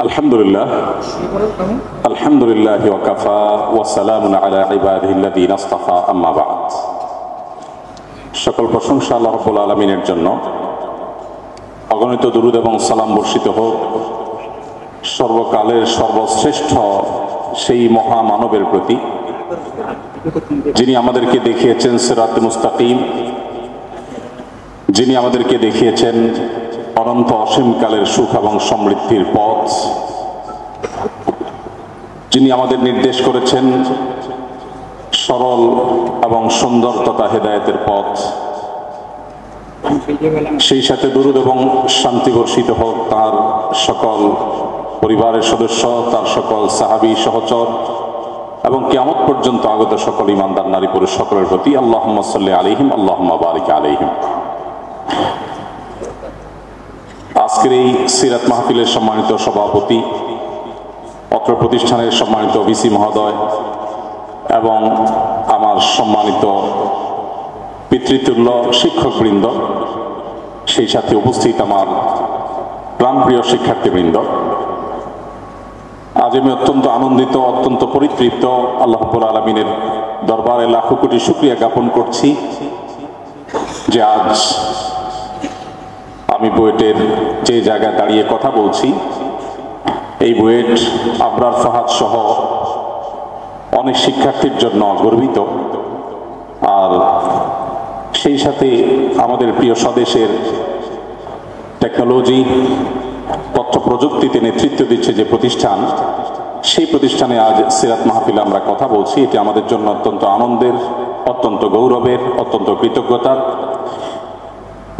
আলহামদুলিল্লাহ আলহামদুলিল্লাহি ওয়া কাফা ওয়া সালামুন আলা ইবাদিহিল্লাযীনা ইসতাফা আম্মা বা'দ। সকল প্রশংসা আল্লাহ রাব্বুল আলামিনের জন্য। অগণিত দুরূদ এবং সালাম বর্ষিত হোক সর্বকালের সর্বশ্রেষ্ঠ সেই মহামানবের প্রতি, যিনি আমাদেরকে দেখিয়েছেন সিরাতে মুস্তাকিম, যিনি আমাদেরকে দেখিয়েছেন অনন্ত অসীমকালের সুখ এবং সমৃদ্ধির পথ, যিনি আমাদের নির্দেশ করেছেন সরল এবং সুন্দর তথা হেদায়েতের পথ। সেই সাথে দুরূদ এবং শান্তি বর্ষিত হোক তার সকল পরিবারের সদস্য, তার সকল সাহাবী সহচর এবং কিয়ামত পর্যন্ত আগত সকল ঈমানদার নারী পুরুষ সকলের প্রতি। আল্লাহুম্মা সাল্লি আলাইহিম আল্লাহুম্মা বারিক আলাইহিম। আজকের এই সিরাত মাহফিলের সম্মানিত সভাপতি, অত্র প্রতিষ্ঠানের সম্মানিত ভিসি মহোদয় এবং আমার সম্মানিত পিতৃতুল্য শিক্ষকবৃন্দ, সেই সাথে উপস্থিত আমার প্রাণপ্রিয় শিক্ষার্থীবৃন্দ, আজ আমি অত্যন্ত আনন্দিত, অত্যন্ত পরিতৃপ্ত। আল্লাহ রাব্বুল আলামিনের দরবারে লাখো কোটি শুকরিয়া জ্ঞাপন করছি যে আজ আমি বুয়েটের যে জায়গায় দাঁড়িয়ে কথা বলছি, এই বুয়েট আবরার ফাহাদ সহ অনেক শিক্ষার্থীর জন্য গর্বিত। আর সেই সাথে আমাদের প্রিয় স্বদেশের টেকনোলজি, তথ্য প্রযুক্তিতে নেতৃত্ব দিচ্ছে যে প্রতিষ্ঠান, সেই প্রতিষ্ঠানে আজ সিরাত মাহফিলে আমরা কথা বলছি। এটি আমাদের জন্য অত্যন্ত আনন্দের, অত্যন্ত গৌরবের, অত্যন্ত কৃতজ্ঞতার।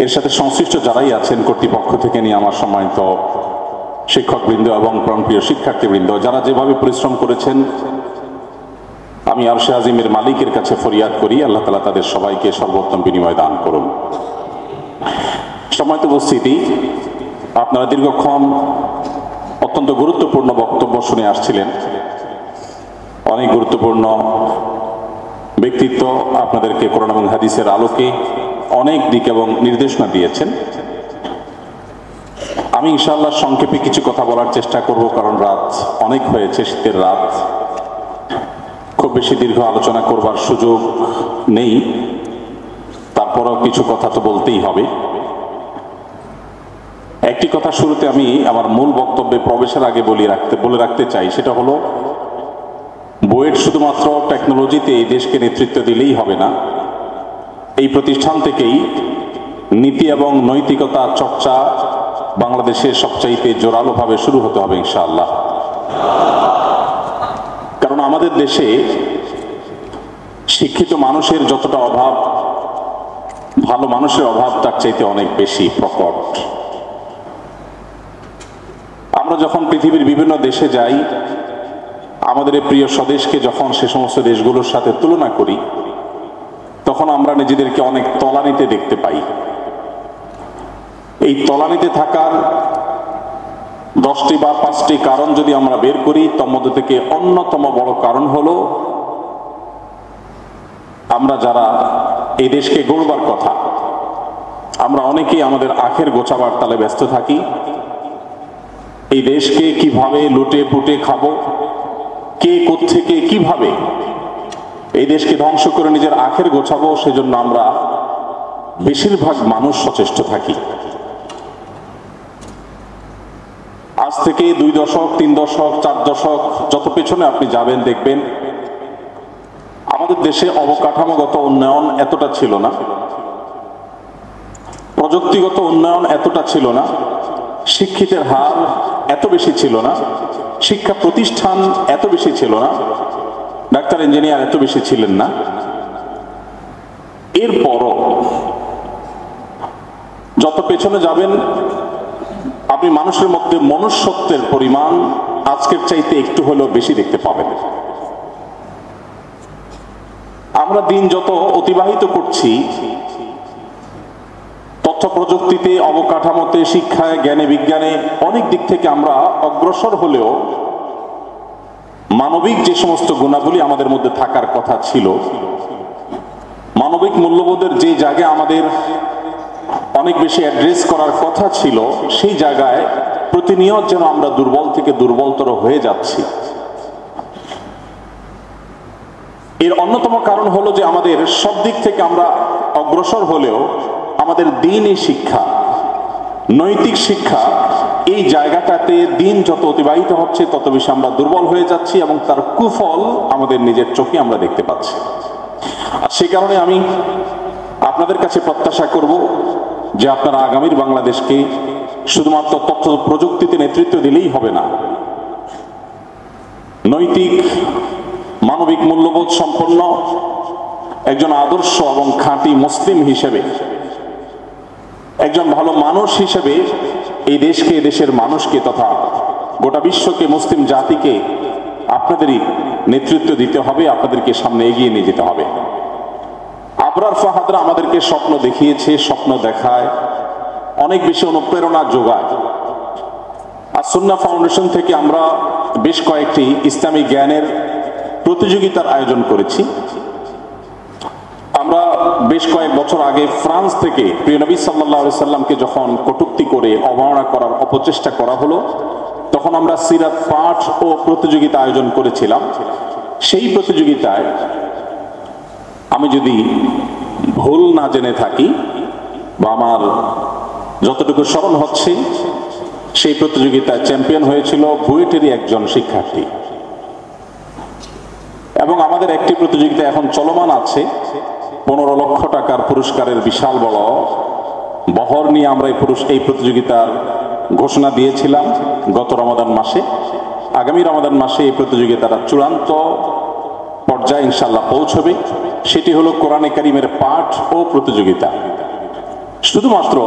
এর সাথে সংশ্লিষ্ট যারাই আছেন কর্তৃপক্ষ থেকে নিয়ে আমার সম্মানিত শিক্ষকবৃন্দ এবং প্রাণপ্রিয় শিক্ষার্থীবৃন্দ, যারা যেভাবে পরিশ্রম করেছেন, আমি আরশে আজিমের মালিকের কাছে ফরিয়াদ করি আল্লাহ তাআলা তাদের সবাইকে সর্বোত্তম বিনিময় দান করুন। সম্মানিত উপস্থিতি, আপনারা দীর্ঘক্ষণ অত্যন্ত গুরুত্বপূর্ণ বক্তব্য শুনে আসছিলেন। অনেক গুরুত্বপূর্ণ ব্যক্তিত্ব আপনাদেরকে কোরআন এবং হাদিসের আলোকে অনেক দিক এবং নির্দেশনা দিয়েছেন। আমি ইনশাআল্লাহ সংক্ষেপে কিছু কথা বলার চেষ্টা করব, কারণ রাত অনেক হয়েছে, শীতের রাত, খুব বেশি দীর্ঘ আলোচনা করবার সুযোগ নেই। তারপরেও কিছু কথা তো বলতেই হবে। একটি কথা শুরুতে আমি আমার মূল বক্তব্যে প্রবেশের আগে বলে রাখতে চাই, সেটা হলো বুয়েট শুধুমাত্র টেকনোলজিতে এই দেশকে নেতৃত্ব দিলেই হবে না। এই প্রতিষ্ঠান থেকেই নীতি এবং নৈতিকতা চর্চা বাংলাদেশের সবচাইতে জোরালোভাবে শুরু হতে হবে ইনশাআল্লাহ। কারণ আমাদের দেশে শিক্ষিত মানুষের যতটা অভাব, ভালো মানুষের অভাব তার চাইতে অনেক বেশি প্রকট। আমরা যখন পৃথিবীর বিভিন্ন দেশে যাই, আমাদের এই প্রিয় স্বদেশকে যখন সে সমস্ত দেশগুলোর সাথে তুলনা করি, তখন আমরা নিজেদেরকে অনেক তলানিতে দেখতে পাই। এই তলানিতে থাকার 10টি বা 5টি কারণ যদি আমরা বের করি, তার মধ্যে থেকে অন্যতম বড় কারণ হলো আমরা যারা এই দেশকে গড়বার কথা, আমরা অনেকেই আমাদের আখের গোছাবার তালে ব্যস্ত থাকি। এই দেশকে কিভাবে লুটে পুটে খাবো, কে কোত্থেকে কিভাবে এই দেশকে ধ্বংস করে নিজের আখের গোছাবো, সেজন্য আমরা বেশিরভাগ মানুষ সচেষ্ট থাকি। আজ থেকে 2 দশক, 3 দশক, 4 দশক যত পেছনে আপনি যাবেন, দেখবেন আমাদের দেশে অবকাঠামোগত উন্নয়ন এতটা ছিল না, প্রযুক্তিগত উন্নয়ন এতটা ছিল না, শিক্ষিতের হার এত বেশি ছিল না, শিক্ষা প্রতিষ্ঠান এত বেশি ছিল না, ডাক্তার ইঞ্জিনিয়ার এত বেশি ছিলেন না। এরপরও যত পেছনে যাবেন, আপনি মানুষের মধ্যে মনুষ্যত্বের পরিমাণ আজকের চাইতে একটু হলেও বেশি দেখতে পাবেন। আমরা দিন যত অতিবাহিত করছি, তথ্য প্রযুক্তিতে, অবকাঠামোতে, শিক্ষায়, জ্ঞানে, বিজ্ঞানে অনেক দিক থেকে আমরা অগ্রসর হলেও মানবিক যে সমস্ত গুণাবলী আমাদের মধ্যে থাকার কথা ছিল, মানবিক মূল্যবোধের যে জায়গায় আমাদের অনেক বেশি অ্যাড্রেস করার কথা ছিল, সেই জায়গায় প্রতিনিয়ত যেন আমরা দুর্বল থেকে দুর্বলতর হয়ে যাচ্ছি। এর অন্যতম কারণ হলো যে আমাদের সব দিক থেকে আমরা অগ্রসর হলেও আমাদের দ্বীনি শিক্ষা, নৈতিক শিক্ষা, এই জায়গাটাতে দিন যত অতিবাহিত হচ্ছে তত বেশি আমরা দুর্বল হয়ে যাচ্ছি এবং তার কুফল আমাদের নিজের চোখে আমরা দেখতে পাচ্ছি। আর সেই কারণে আমি আপনাদের কাছে প্রত্যাশা করব যে আপনারা আগামীর বাংলাদেশকে শুধুমাত্র তথ্য প্রযুক্তিতে নেতৃত্ব দিলেই হবে না, নৈতিক মানবিক মূল্যবোধ সম্পন্ন একজন আদর্শ এবং খাঁটি মুসলিম হিসেবে, একজন ভালো মানুষ হিসেবে এই দেশকে, দেশের মানুষকে তথা গোটা বিশ্বকে, মুসলিম জাতিকে আপনাদেরই নেতৃত্ব দিতে হবে, আপনাদেরকে সামনে এগিয়ে নিয়ে যেতে হবে। আবরার ফাহাদরা আমাদেরকে স্বপ্ন দেখিয়েছে, স্বপ্ন দেখায়, অনেক বেশি অনুপ্রেরণা যোগায়। আর সুন্নাহ ফাউন্ডেশন থেকে আমরা বেশ কয়েকটি ইসলামী জ্ঞানের প্রতিযোগিতার আয়োজন করেছি। আমরা বেশ কয়েক বছর আগে ফ্রান্স থেকে প্রিয় নবী সাল্লাল্লাহু আলাইহি সাল্লামকে যখন কটূক্তি করে অবমাননা করার অপচেষ্টা করা হলো, তখন আমরা সিরাত পাঠ ও প্রতিযোগিতা আয়োজন করেছিলাম। সেই প্রতিযোগিতায় আমি যদি ভুল না জেনে থাকি বা আমার যতটুকু স্মরণ হচ্ছে, সেই প্রতিযোগিতায় চ্যাম্পিয়ন হয়েছিল বুয়েটেরই একজন শিক্ষার্থী। এবং আমাদের একটি প্রতিযোগিতা এখন চলমান আছে, 15 লক্ষ টাকার পুরস্কারের বিশাল বড় বহর নিয়ে আমরা এই প্রতিযোগিতার ঘোষণা দিয়েছিলাম গত রমাদান মাসে। আগামী রমাদান মাসে এই প্রতিযোগিতাটা চূড়ান্ত পর্যায়ে ইনশাআল্লাহ পৌঁছবে। সেটি হলো কোরআনে কারীমের পাঠ ও প্রতিযোগিতা। শুধুমাত্র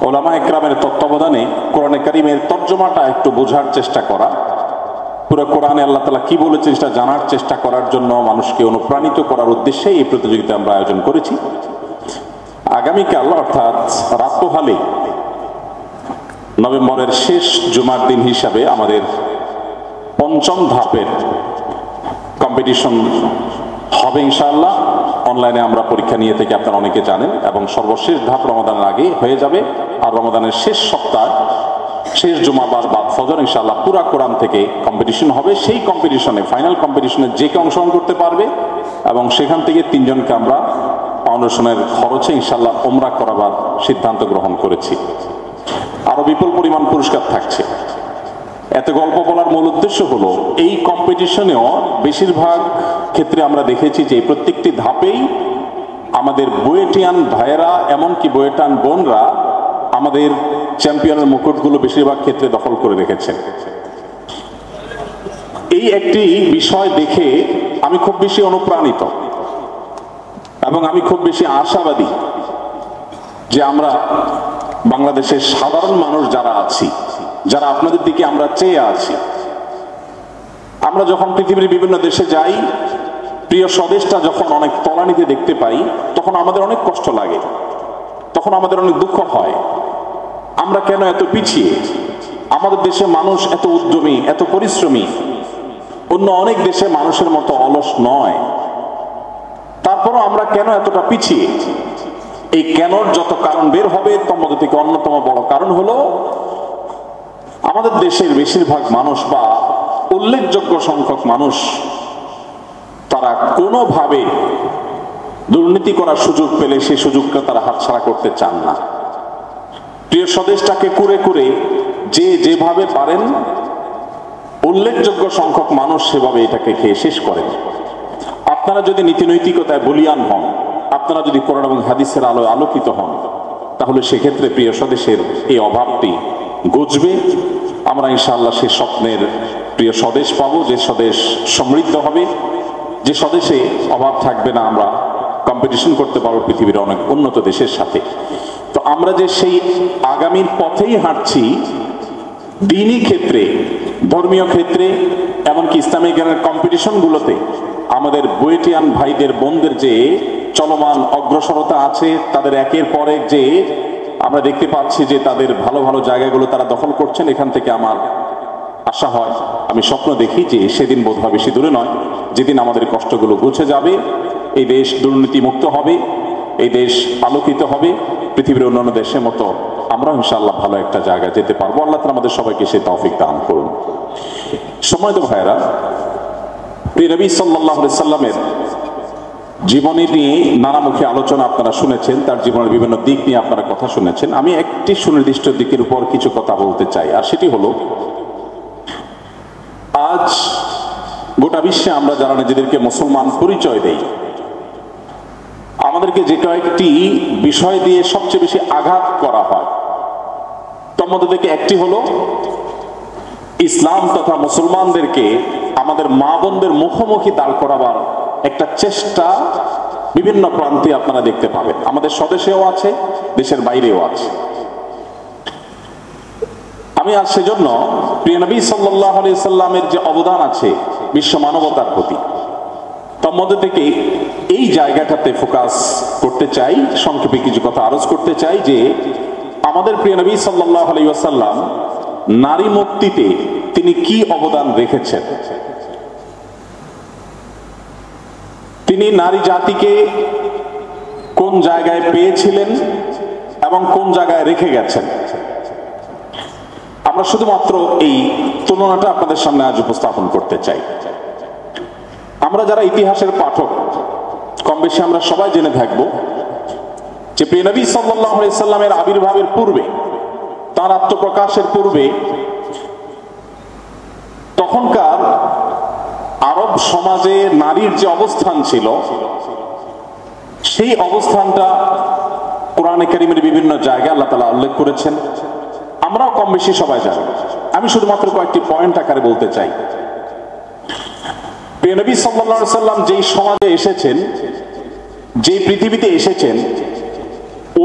ওলামা একরামের তত্ত্বাবধানে কোরআনে কারীমের তর্জমাটা একটু বোঝার চেষ্টা করা, পুরো কোরআনে আল্লাহ তাআলা কি বলেছেন সেটা জানার চেষ্টা করার জন্য মানুষকে অনুপ্রাণিত করার উদ্দেশ্যে এই প্রতিযোগিতা আমরা আয়োজন করেছি। আগামীকাল অর্থাৎ রাত পোহালে নভেম্বরের শেষ জুমার দিন হিসাবে আমাদের 5ম ধাপের কম্পিটিশন হবে ইনশাআল্লাহ। অনলাইনে আমরা পরীক্ষা নিয়ে থেকে আপনারা অনেকে জানেন, এবং সর্বশেষ ধাপ রমাদানের আগে হয়ে যাবে। আর রমাদানের শেষ সপ্তাহ, শেষ জুমাবার বাদ ফজর ইনশাআল্লাহ পুরা কোরআন থেকে কম্পিটিশন হবে। সেই কম্পিটিশনে, ফাইনাল কম্পিটিশনে যে কেউ অংশগ্রহণ করতে পারবে, এবং সেখান থেকে 3 জনকে আমরা ফাউন্ডেশনের খরচে ইনশাআল্লাহ উমরা করাবার সিদ্ধান্ত গ্রহণ করেছি। আরো বিপুল পরিমাণ পুরস্কার থাকছে। এত গল্প বলার মূল উদ্দেশ্য হলো, এই কম্পিটিশনেও বেশিরভাগ ক্ষেত্রে আমরা দেখেছি যে প্রত্যেকটি ধাপেই আমাদের বুয়েটিয়ান ভাইয়েরা, এমনকি বুয়েটান বোনরা আমাদের চ্যাম্পিয়নের মুকুটগুলো বেশিরভাগ ক্ষেত্রে দখল করে রেখেছেন। এই একটি বিষয় দেখে আমি খুব বেশি অনুপ্রাণিত এবং আমি খুব বেশি আশাবাদী যে আমরা বাংলাদেশের সাধারণ মানুষ যারা আছি, যারা আপনাদের দিকে আমরা চেয়ে আছি, আমরা যখন পৃথিবীর বিভিন্ন দেশে যাই, প্রিয় স্বদেশটা যখন অনেক তলানিতে দেখতে পাই, তখন আমাদের অনেক কষ্ট লাগে, তখন আমাদের অনেক দুঃখ হয়। আমরা কেন এত পিছিয়ে? আমাদের দেশে মানুষ এত উদ্যমী, এত পরিশ্রমী, অন্য অনেক দেশে মানুষের মতো অলস নয়। তারপরও আমরা কেন এতটা পিছিয়ে? এই কেনর যত কারণ বের হবে, তার মধ্যে থেকে অন্যতম বড় কারণ হলো আমাদের দেশের বেশিরভাগ মানুষ বা উল্লেখযোগ্য সংখ্যক মানুষ, তারা কোনোভাবে দুর্নীতি করার সুযোগ পেলে সেই সুযোগটা তারা হাতছাড়া করতে চান না। প্রিয় স্বদেশটাকে কুরে কুরে যে যেভাবে পারেন, উল্লেখযোগ্য সংখ্যক মানুষ সেভাবে এটাকে খেয়ে শেষ করেন। আপনারা যদি নীতিনৈতিকতায় বলিয়ান হন, আপনারা যদি কোরআন এবং হাদিসের আলোয় আলোকিত হন, তাহলে সেক্ষেত্রে প্রিয় স্বদেশের এই অভাবটি ঘুচবে। আমরা ইনশাআল্লাহ সেই স্বপ্নের প্রিয় স্বদেশ পাবো, যে স্বদেশ সমৃদ্ধ হবে, যে স্বদেশে অভাব থাকবে না। আমরা কম্পিটিশন করতে পারবো পৃথিবীর অনেক উন্নত দেশের সাথে। তো আমরা যে সেই আগামীর পথেই হাঁটছি, দ্বীনি ক্ষেত্রে, ধর্মীয় ক্ষেত্রে, এমনকি ইসলামিক জ্ঞানের কম্পিটিশনগুলোতে আমাদের বুয়েটিয়ান ভাইদের বোনদের যে চলমান অগ্রসরতা আছে, তাদের একের পর এক যে আমরা দেখতে পাচ্ছি যে তাদের ভালো ভালো জায়গাগুলো তারা দখল করছেন, এখান থেকে আমার আশা হয়, আমি স্বপ্ন দেখি যে সেদিন বোধহয় বেশি দূরে নয়, যেদিন আমাদের কষ্টগুলো ঘুচে যাবে, এই দেশ দুর্নীতিমুক্ত হবে, এই দেশ আলোকিত হবে, পৃথিবীর অন্যান্য দেশের মতো আমরা ইনশাআল্লাহ ভালো একটা জায়গায় যেতে পারবো। আল্লাহ তাআলা আমাদের সবাইকে সেই তৌফিক দান করুন। সম্মানিত ভাইরা, প্রিয় নবী সাল্লাল্লাহু আলাইহি সাল্লামের জীবনী নিয়ে নানামুখী আলোচনা আপনারা শুনেছেন, তার জীবনের বিভিন্ন দিক নিয়ে আপনারা কথা শুনেছেন। আমি একটি সুনির্দিষ্ট দিকের উপর কিছু কথা বলতে চাই, আর সেটি হলো আজ গোটা বিশ্বে আমরা যারা নিজেদেরকে মুসলমান পরিচয় দেই, আমাদেরকে যে কয়েকটি বিষয় দিয়ে সবচেয়ে বেশি আঘাত করা হয়, তার মধ্যে থেকে একটি হলো ইসলাম তথা মুসলমানদেরকে আমাদের মা বোনদের মুখোমুখি দাঁড় করাবার একটা চেষ্টা বিভিন্ন প্রান্তে আপনারা দেখতে পাবেন। আমাদের স্বদেশেও আছে, দেশের বাইরেও আছে। আমি আজ সেজন্য প্রিয় নবী সাল্লাল্লাহু আলাইহি সাল্লামের যে অবদান আছে বিশ্ব মানবতার প্রতি, তার মধ্যে থেকে এই জায়গাটাতে ফোকাস করতে চাই, সংক্ষেপে কিছু কথা আরজ করতে চাই যে আমাদের প্রিয় নবী সাল্লাল্লাহু আলাইহি ওয়াসাল্লাম নারী মুক্তিতে তিনি কি অবদান রেখেছেন, তিনি নারী জাতিকে কোন জায়গায় পেয়েছিলেন এবং কোন জায়গায় রেখে গেছেন। আমরা শুধুমাত্র এই তুলনাটা আপনাদের সামনে আজ উপস্থাপন করতে চাই। আমরা যারা ইতিহাসের পাঠক, কম বেশি আমরা সবাই জেনে থাকব যে প্রিয় নবী সাল্লাল্লাহু আলাইহি সাল্লামের আবির্ভাবের পূর্বে, তার আত্মপ্রকাশের পূর্বে, তখনকার আরব সমাজে নারীর যে অবস্থান ছিল, সেই অবস্থানটা কোরআনে কারীমের বিভিন্ন জায়গায় আল্লাহ তাআলা উল্লেখ করেছেন। আমরাও কম বেশি সবাই জানি। আমি শুধুমাত্র কয়েকটি পয়েন্ট আকারে বলতে চাই। প্রিয় নবী সাল্লাল্লাহু আলাইহি সাল্লাম যেই সমাজে এসেছেন, যেই পৃথিবীতে এসেছেন,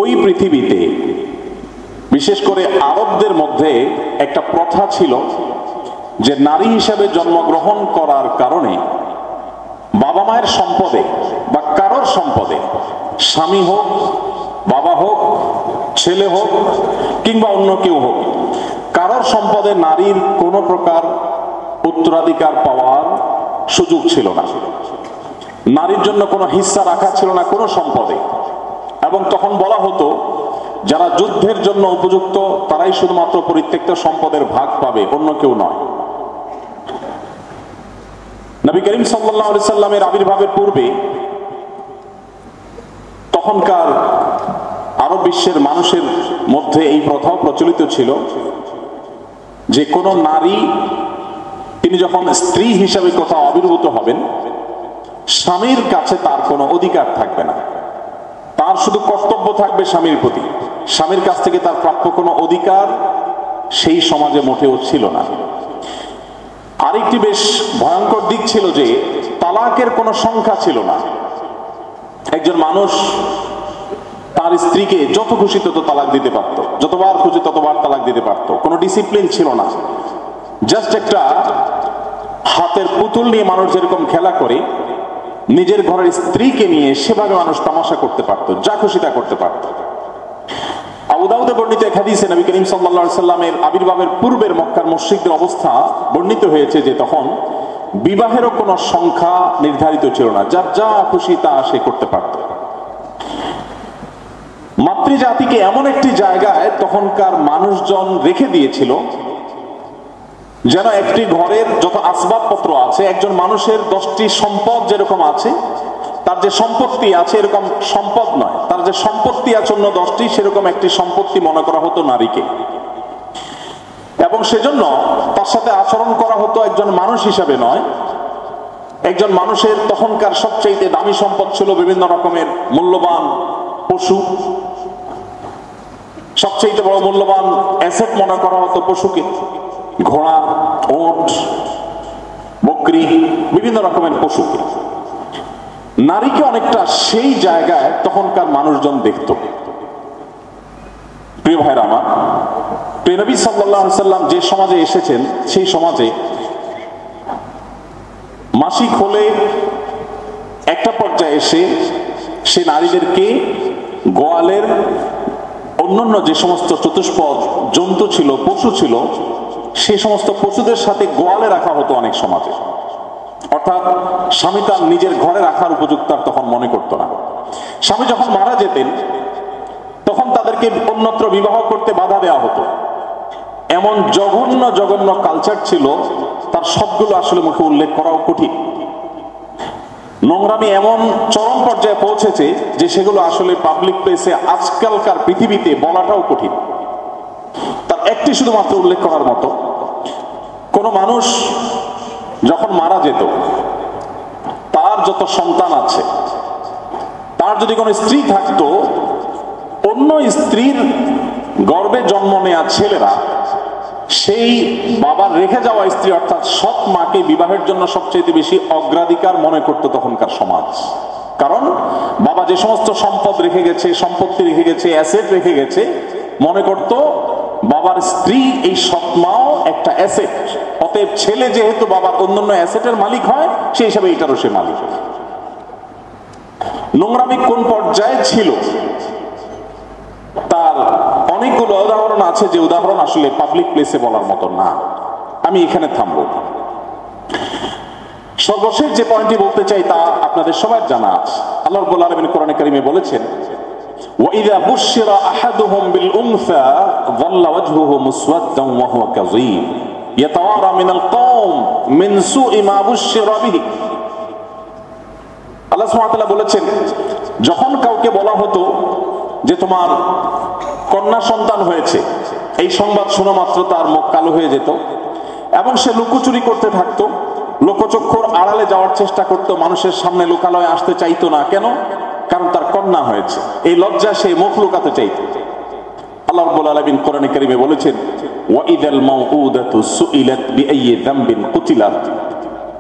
ওই পৃথিবীতে বিশেষ করে আরবদের মধ্যে একটা প্রথা ছিল যে নারী হিসাবে জন্মগ্রহণ করার কারণে বাবা মায়ের সম্পদে বা কারোর সম্পদে, স্বামী হোক, বাবা হোক, ছেলে হোক কিংবা অন্য কেউ হোক, কারোর সম্পদে নারীর কোনো প্রকার উত্তরাধিকার পাওয়ার সুযোগ ছিল না। নারীর জন্য কোনো হিস্সা রাখা ছিল না কোনো সম্পদে। এবং তখন বলা হতো যারা যুদ্ধের জন্য উপযুক্ত তারাই শুধুমাত্র পরিত্যক্ত সম্পদের ভাগ পাবে, অন্য কেউ নয়। নবী করিম সাল্লাল্লাহু আলাইহি সাল্লামের আবির্ভাবের পূর্বে তখনকার আরব বিশ্বের মানুষের মধ্যে এই প্রথা প্রচলিত ছিল যে কোন নারী তিনি যখন স্ত্রী হিসাবে কোথাও আবির্ভূত হবেন, স্বামীর কাছে তার কোনো অধিকার থাকবে না, তার শুধু কর্তব্য থাকবে স্বামীর প্রতি। স্বামীর কাছ থেকে তার প্রাপ্য কোনো অধিকার সেই সমাজে মোটেও ছিল না। আরেকটি বেশ ভয়ঙ্কর দিক ছিল যে তালাকের কোনো সংখ্যা ছিল না। একজন মানুষ তার স্ত্রীকে যত খুশি তত তালাক দিতে পারত, যতবার খুশি ততবার তালাক দিতে পারত। কোনো ডিসিপ্লিন ছিল না। জাস্ট একটা হাতের পুতুল নিয়ে মানুষ যেরকম খেলা করে, নিজের ঘরের স্ত্রীকে নিয়ে সেভাবে মানুষ তামাশা করতে পারত, যা খুশি তা করতে পারত। আবু দাউদে বর্ণিত এক হাদিসে নবী করিম সাল্লাল্লাহু আলাইহি সাল্লামের আবির্ভাবের পূর্বের মক্কার মুশরিকদের অবস্থা বর্ণিত হয়েছে যে তখন বিবাহেরও কোনো সংখ্যা নির্ধারিত ছিল না, যার যা খুশি তা সে করতে পারত। মাতৃজাতিকে এমন একটি জায়গায় তখনকার মানুষজন রেখে দিয়েছিল যেন একটি ঘরের যত আসবাবপত্র আছে, একজন মানুষের 10টি সম্পদ যেরকম আছে, তার যে সম্পত্তি আছে এরকম সম্পদ নয়, তার যে সম্পত্তি আছে অন্য 10টি, সেরকম একটি সম্পত্তি মনে করা হতো নারীকে। এবং সেজন্য তার সাথে আচরণ করা হতো একজন মানুষ হিসাবে নয়। একজন মানুষের তখনকার সবচেয়ে দামি সম্পদ ছিল বিভিন্ন রকমের মূল্যবান পশু। সবচেয়ে বড় মূল্যবান অ্যাসেট মনে করা হতো পশুকে, ঘোড়া, ওট, বকরি, বিভিন্ন রকমের পশুকে। নারীকে অনেকটা সেই জায়গায় তখনকার মানুষজন দেখত। প্রিয় ভাইরা আমার, প্রিয় নবী সাল্লাল্লাহু আলাইহি সাল্লাম যে সমাজে এসেছেন সেই সমাজে মাসিক হলে একটা পর্যায়ে এসে সে নারীদেরকে গোয়ালের অন্যান্য যে সমস্ত চতুষ্পদ জন্তু ছিল, পশু ছিল, সেই সমস্ত পশুদের সাথে গোয়ালে রাখা হতো অনেক সমাজে। অর্থাৎ স্বামী তার নিজের ঘরে রাখার উপযুক্ত তখন মনে করতো না। স্বামী যখন মারা যেতেন তখন তাদের তাদেরকে অন্যত্র বিবাহ করতে বাধা দেওয়া হতো। এমন জঘন্য জঘন্য কালচার ছিল, তার সবগুলো আসলে মুখে উল্লেখ করাও কঠিন। নোংরামি এমন চরম পর্যায়ে পৌঁছেছে যে সেগুলো আসলে পাবলিক প্লেসে আজকালকার পৃথিবীতে বলাটাও কঠিন। তার একটি শুধুমাত্র উল্লেখ করার মতো, কোন মানুষ যখন মারা যেত, তার যত সন্তান আছে, তার যদি কোনো স্ত্রী থাকতো, অন্য স্ত্রীর গর্ভে জন্ম নেওয়া ছেলেরা সেই বাবার রেখে যাওয়া স্ত্রী অর্থাৎ সৎ মাকে বিবাহের জন্য সবচেয়ে বেশি অগ্রাধিকার মনে করত তখনকার সমাজ। কারণ বাবা যে সমস্ত সম্পদ রেখে গেছে, সম্পত্তি রেখে গেছে, অ্যাসেট রেখে গেছে, মনে করত বাবার স্ত্রী এই সৎ মাও একটা অ্যাসেট, অতএব ছেলে যেহেতু বাবার অন্যান্য অ্যাসেটের মালিক হয়, সেই হিসাবে এটারও সে মালিক। নোংরামি কোন পর্যায়ে ছিল তার অনেকগুলো উদাহরণ আছে, যে উদাহরণ আসলে পাবলিক প্লেসে বলার মতো না। আমি এখানে থামবো। সর্বশেষ যে পয়েন্টটি বলতে চাই তা আপনাদের সবার জানা আছে। আল্লাহ রাব্বুল আলামিন কোরআনে কারিমে বলেছেন, وَإِذَا بُشِّرَ أَحَدُهُمْ بِالْأُنثَى ظَلَّ وَجْهُهُ مُسْوَدًّا وَهُوَ كَظِيمٌ يَتَوَارَى مِنَ الْقَوْمِ مِنْ سُوءِ مَا بُشِّرَ بِهِ। আল্লাহ সুবহানাহু ওয়া তাআলা বলেছেন, যখন কাউকে বলা হতো যে তোমার কন্যা সন্তান হয়েছে, এই সংবাদ শোনা মাত্র তার মুখ কালো হয়ে যেত এবং সে লুকোচুরি করতে থাকতো, লোকচক্ষুর আড়ালে যাওয়ার চেষ্টা করত, মানুষের সামনে লোকালয়ে আসতে চাইতো না। কেন? কারণ তার কন্যা হয়েছে, এই লজ্জা সে মুখ লুকাতে চাইত। আল্লাহ রাব্বুল আলামিন কোরআনে কারিমে বলেছেন, ওয়াইদাল মাউউদাতু সুইলাত বিআইয়ি যামবিন কুতিলাত।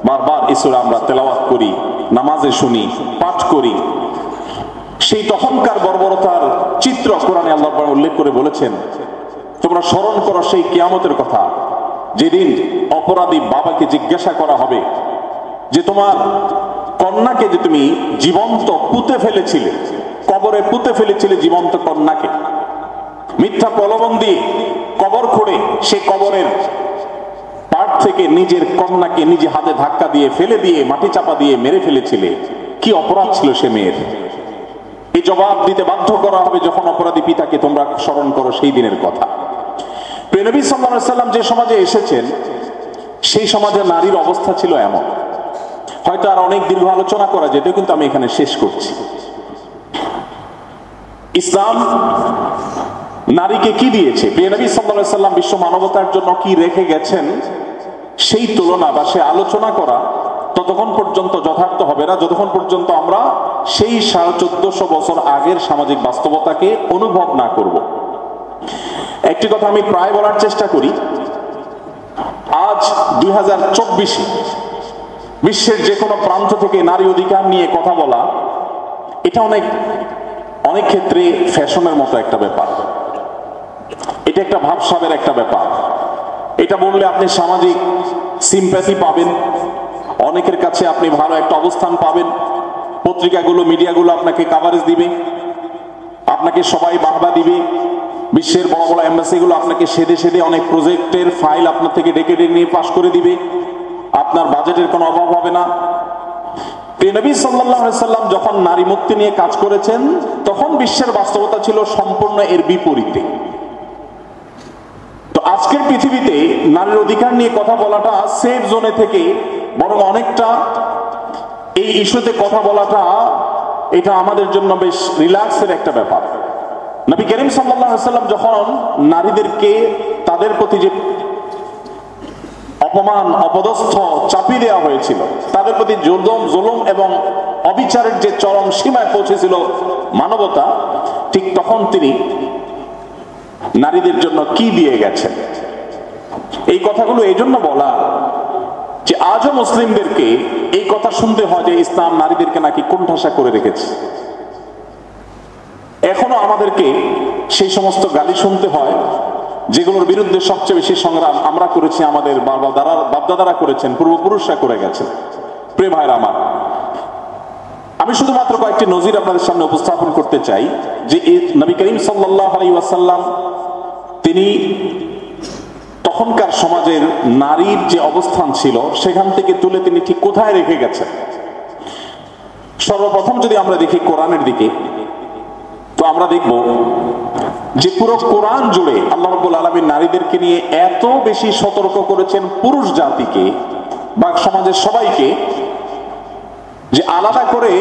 বারবার এই সূরা আমরা তেলাওয়াত করি, নামাজে শুনি, পাঠ করি। সেই তখনকার বর্বরতার চিত্র কোরআনে আল্লাহ উল্লেখ করে বলেছেন, তোমরা স্মরণ করো সেই কিয়ামতের কথা, যেদিন অপরাধী বাবাকে জিজ্ঞাসা করা হবে যে তোমার কন্যাকে যে তুমি জীবন্ত পুঁতে ফেলেছিলে, কবরে পুঁতে ফেলেছিলে জীবন্ত কন্যাকে, মিথ্যা প্রলোভন দিয়ে কবর খুঁড়ে সে কবরের পাট থেকে নিজের কন্যাকে নিজে হাতে ধাক্কা দিয়ে ফেলে দিয়ে মাটি চাপা দিয়ে মেরে ফেলেছিলে, কি অপরাধ ছিল সে মেয়ের? এই জবাব দিতে বাধ্য করা হবে যখন অপরাধী পিতাকে তোমরা স্মরণ করো সেই দিনের কথা। প্রিয় নবী সাল্লাল্লাহু আলাইহি ওয়াসাল্লাম যে সমাজে এসেছেন, সেই সমাজে নারীর অবস্থা ছিল এমন। হয়তো আর অনেক দীর্ঘ আলোচনা করা যেত, কিন্তু আমি এখানে শেষ করছি। ইসলাম নারীকে কি দিয়েছে, প্রিয় নবী সাল্লাল্লাহু আলাইহি ওয়াসাল্লাম বিশ্ব মানবতার জন্য কি রেখে গেছেন, সেই তুলনা বা সে আলোচনা করা ততক্ষণ পর্যন্ত যথার্থ হবে না যতক্ষণ পর্যন্ত আমরা সেই 1450 বছর আগের সামাজিক বাস্তবতাকে অনুভব না করব। একটি কথা আমি প্রায় বলার চেষ্টা করি, আজ 2024 বিশ্বের যে কোনো প্রান্ত থেকে নারী অধিকার নিয়ে কথা বলা, এটা অনেক ক্ষেত্রে ফ্যাশনের মতো একটা ব্যাপার, এটা একটা ভাবসাবের একটা ব্যাপার। এটা বললে আপনি সামাজিক সিম্প্যাথি পাবেন, অনেকের কাছে আপনি ভালো একটা অবস্থান পাবেন, পত্রিকাগুলো মিডিয়াগুলো আপনাকে কাভারেজ দিবে, আপনাকে সবাই বাহবা দিবে, বিশ্বের বড় বড় এম্বাসিগুলো আপনাকে সেদে সেদে অনেক প্রজেক্টের ফাইল আপনার থেকে ডেকে ডেকে নিয়ে পাশ করে দিবে, আপনার বাজেটের কোনো অভাব হবে না। নবী সাল্লাল্লাহু আলাইহি সাল্লাম যখন নারী মুক্তি নিয়ে কাজ করেছেন, তখন বিশ্বের বাস্তবতা ছিল সম্পূর্ণ এর বিপরীতে। তো আজকের পৃথিবীতে নারীর অধিকার নিয়ে কথা বলাটা সেফ জোনে থেকে বরং অনেকটা এই ইস্যুতে কথা বলাটা, এটা আমাদের জন্য বেশ রিল্যাক্সের একটা ব্যাপার। নবী করিম সাল্লাল্লাহু আলাইহি সাল্লাম যখন নারীদেরকে তাদের প্রতি যে অপমান অপদস্থ চাপিয়ে দেওয়া হয়েছিল, তাদের প্রতি জুলুম এবং অবিচারের যে চরম সীমায় পৌঁছেছিল মানবতা, ঠিক তখন তিনি নারীদের জন্য কি দিয়ে গেছেন। এই কথাগুলো এই জন্য বলা যে আজও মুসলিমদেরকে এই কথা শুনতে হয় যে ইসলাম নারীদেরকে নাকি কোণঠাসা করে রেখেছে। এখনো আমাদেরকে সেই সমস্ত গালি শুনতে হয় যেগুলোর বিরুদ্ধে সবচেয়ে বেশি সংগ্রাম আমরা করেছি, আমাদের বাপদাদারা করেছেন, পূর্বপুরুষরা করে গেছেন। প্রিয় ভাইরা আমার, আমি শুধুমাত্র কয়েকটি নজির আপনাদের সামনে উপস্থাপন করতে চাই যে নবী করিম সাল্লাল্লাহু আলাইহি ওয়াসাল্লাম তিনি তখনকার সমাজের নারীর যে অবস্থান ছিল সেখান থেকে তুলে তিনি ঠিক কোথায় রেখে গেছেন। সর্বপ্রথম যদি আমরা দেখি কোরআনের দিকে, তো আমরা দেখব যে পুরো কোরআন জুড়ে আল্লাহ রাব্বুল আলামিন নারীদেরকে নিয়ে এত বেশি সতর্ক করেছেন পুরুষ জাতিকে বা সমাজের সবাইকে, যে আলাদা করে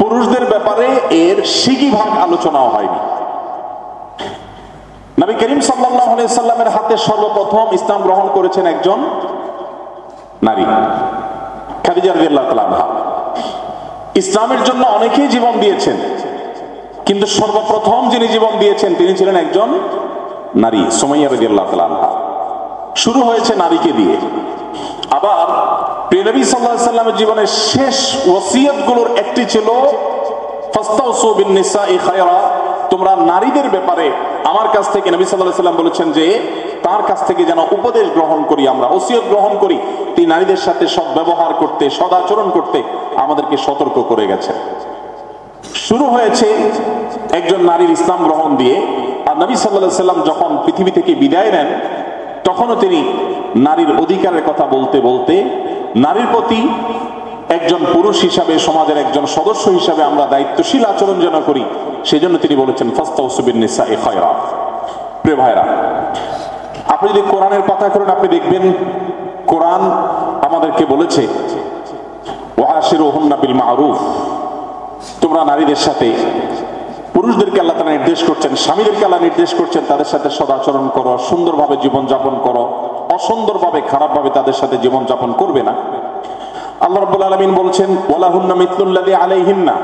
পুরুষদের ব্যাপারে এর সিগিভাগ আলোচনাও হয়নি। নবী করিম সাল্লাল্লাহু আলাইহি সাল্লামের হাতে সর্বপ্রথম ইসলাম গ্রহণ করেছেন একজন নারী, খাদিজা রাদিয়াল্লাহু তাআলা আনহা। ইসলামের জন্য অনেকেই জীবন দিয়েছেন, কিন্তু সর্বপ্রথম যিনি জীবন দিয়েছেন তিনি ছিলেন একজন নারী, সুমাইয়া রাদিয়াল্লাহু তাআলা আনহা। শুরু হয়েছে নারীকে দিয়ে। আবার প্রিয় নবী সাল্লাল্লাহু আলাইহি সাল্লামের জীবনের শেষ ওসিয়তগুলোর একটি ছিল ফাস্তাউসু বিন নিসাই খায়রা, তোমরা নারীদের ব্যাপারে আমার কাছ থেকে, নবী সাল্লাল্লাহু আলাইহি সাল্লাম বলেছেন যে তার কাছ থেকে যেন উপদেশ গ্রহণ করি, আমরা ওসিয়ত গ্রহণ করি। তিনি নারীদের সাথে সৎ ব্যবহার করতে, সদাচরণ করতে আমাদেরকে সতর্ক করে গেছেন। শুরু হয়েছে একজন নারীর ইসলাম গ্রহণ দিয়ে। আর নবী সাল্লাল্লাহু আলাইহি সাল্লাম যখন পৃথিবী থেকে বিদায় নেন, তখনও তিনি নারীর অধিকারের কথা বলতে বলতে নারীর প্রতি একজন পুরুষ হিসাবে, সমাজের একজন সদস্য হিসাবে আমরা দায়িত্বশীল আচরণ যেন করি, সেজন্য তিনি বলেছেন ফাস্তাউসু বিন নিসাই খায়রা। প্রিয় ভাইরা, আপনি যদি কোরআনের পাতা করেন, আপনি দেখবেন কোরআন আমাদেরকে বলেছে ওয়াশিরুহুন্না বিল মারুফ, তোমরা নারীদের সাথে, পুরুষদেরকে আল্লাহ তাআলা নির্দেশ করছেন, স্বামীদেরকে আল্লাহ নির্দেশ করছেন তাদের সাথে সদাচরণ করো, সুন্দরভাবে জীবনযাপন করো, অসুন্দরভাবে খারাপভাবে তাদের সাথে জীবনযাপন করবে না। আল্লাহ রাব্বুল আলামিন বলছেন ওয়ালাহুন্না মিথলুল্লাযী আলাইহিন্না,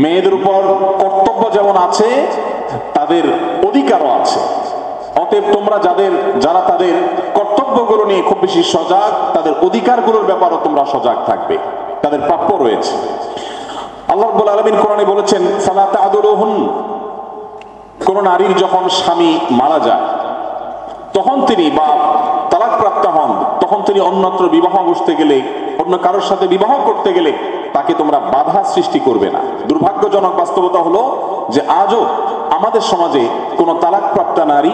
মেয়েদের উপর কর্তব্য যেমন আছে তাদের অধিকারও আছে। অতএব তোমরা যারা তাদের কর্তব্যগুলো নিয়ে খুব বেশি সজাগ, তাদের অধিকারগুলোর ব্যাপারেও তোমরা সজাগ থাকবে, তাদের প্রাপ্য রয়েছে। আল্লাহ রাব্বুল আলামিন কোরআনে বলেছেন ফালা তা'দুলুহুন, কোন নারীর যখন স্বামী মারা যায় তখন তিনি বা তালাক প্রাপ্ত হন, তখন তিনি অন্যত্র বিবাহ বসতে গেলে, অন্য কারোর সাথে বিবাহ করতে গেলে তাকে তোমরা বাধা সৃষ্টি করবে না। দুর্ভাগ্যজনক বাস্তবতা হলো যে আজও আমাদের সমাজে কোন তালাক প্রাপ্ত নারী